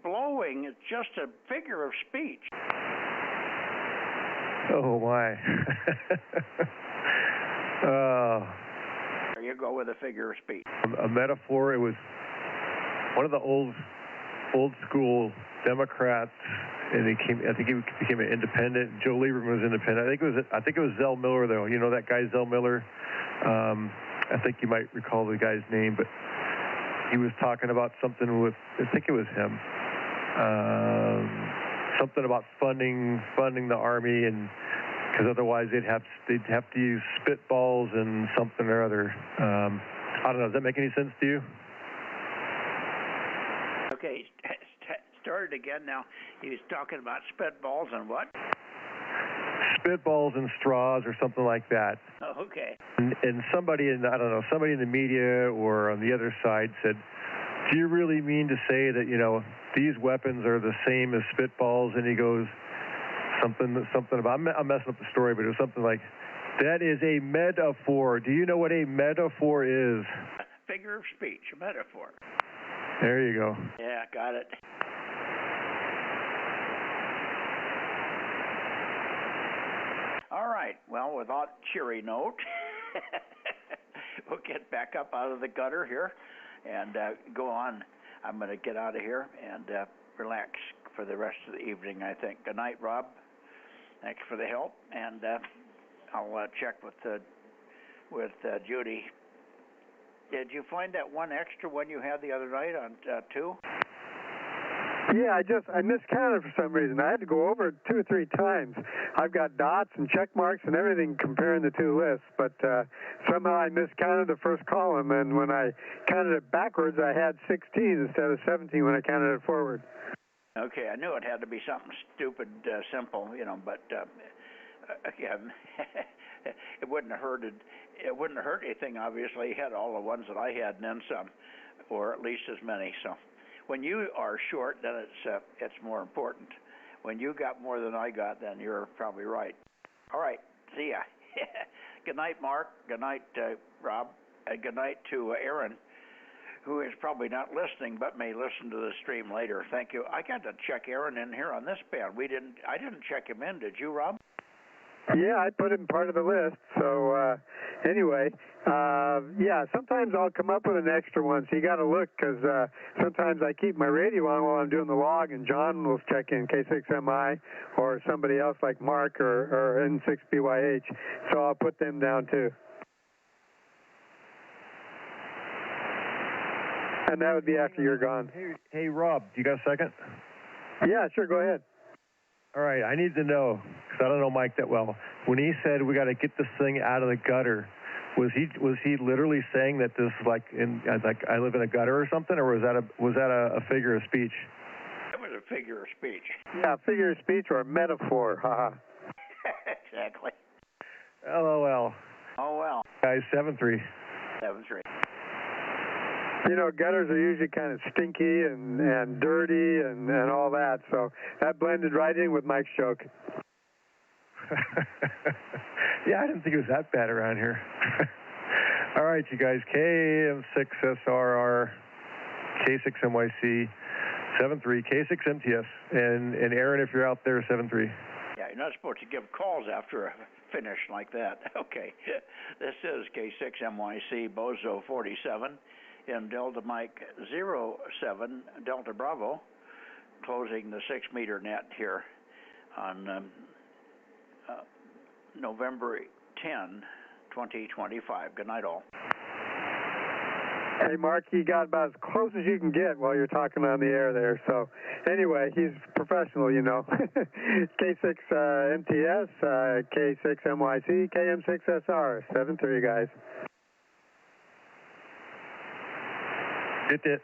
Blowing is just a figure of speech. Oh my. There you go with a figure of speech. A metaphor. It was one of the old school Democrats, and I think he became an independent. Joe Lieberman was independent. I think it was Zell Miller, though. You know that guy Zell Miller. I think you might recall the guy's name, but he was talking about something with, I think it was him, something about funding the Army, and because otherwise they'd have to use spitballs and something or other. I don't know. Does that make any sense to you? Okay, started again now. He was talking about spitballs and what? Spitballs and straws or something like that. Okay. And somebody in, I don't know, somebody in the media or on the other side said, do you really mean to say that, you know, these weapons are the same as spitballs? And he goes, something about, I'm messing up the story, but it was something like, that is a metaphor. Do you know what a metaphor is? Figure of speech, a metaphor. There you go. Yeah, got it. All right. Well, with that cheery note, we'll get back up out of the gutter here and go on. I'm going to get out of here and relax for the rest of the evening, I think. Good night, Rob. Thanks for the help, and I'll check with Judy. Did you find that one extra one you had the other night on 2? Yeah, I miscounted for some reason. I had to go over it 2 or 3 times. I've got dots and check marks and everything comparing the 2 lists, but somehow I miscounted the first column, and when I counted it backwards, I had 16 instead of 17 when I counted it forward. Okay, I knew it had to be something stupid, simple, you know, but again, it wouldn't have hurt anything. Obviously, he had all the ones that I had and then some, or at least as many. So, when you are short, then it's more important. When you got more than I got, then you're probably right. All right, see ya. Good night, Mark. Good night, Rob. And good night to Aaron, who is probably not listening, but may listen to the stream later. Thank you. I got to check Aaron in here on this band. I didn't check him in. Did you, Rob? Yeah, I put him part of the list. So anyway, yeah, sometimes I'll come up with an extra one. So you got to look, because sometimes I keep my radio on while I'm doing the log, and John will check in K6MI or somebody else like Mark or N6BYH. So I'll put them down too. And that would be after you're gone. Hey, Rob, you got a second? Yeah, sure, go ahead. All right, I need to know, because I don't know Mike that well. When he said we got to get this thing out of the gutter, was he literally saying that this like I live in a gutter or something, or was that a figure of speech? It was a figure of speech. Yeah, figure of speech or a metaphor, haha. Exactly. LOL. Oh well. Guys, 7-3. 7-3. You know, gutters are usually kind of stinky and dirty and all that, so that blended right in with Mike's joke. Yeah, I didn't think it was that bad around here. All right, you guys, KM6SRR, K6MYC, 7-3, K6MTS, and Aaron, if you're out there, 7-3. Yeah, you're not supposed to give calls after a finish like that. Okay, this is K6MYC Bozo 47. In Delta Mike 07 Delta Bravo, closing the 6-meter net here on November 10, 2025. Good night, all. Hey, Mark, you got about as close as you can get while you're talking on the air there. So, anyway, he's professional, you know. K6MTS, K6MYC, KM6SR, 7-3, guys. It.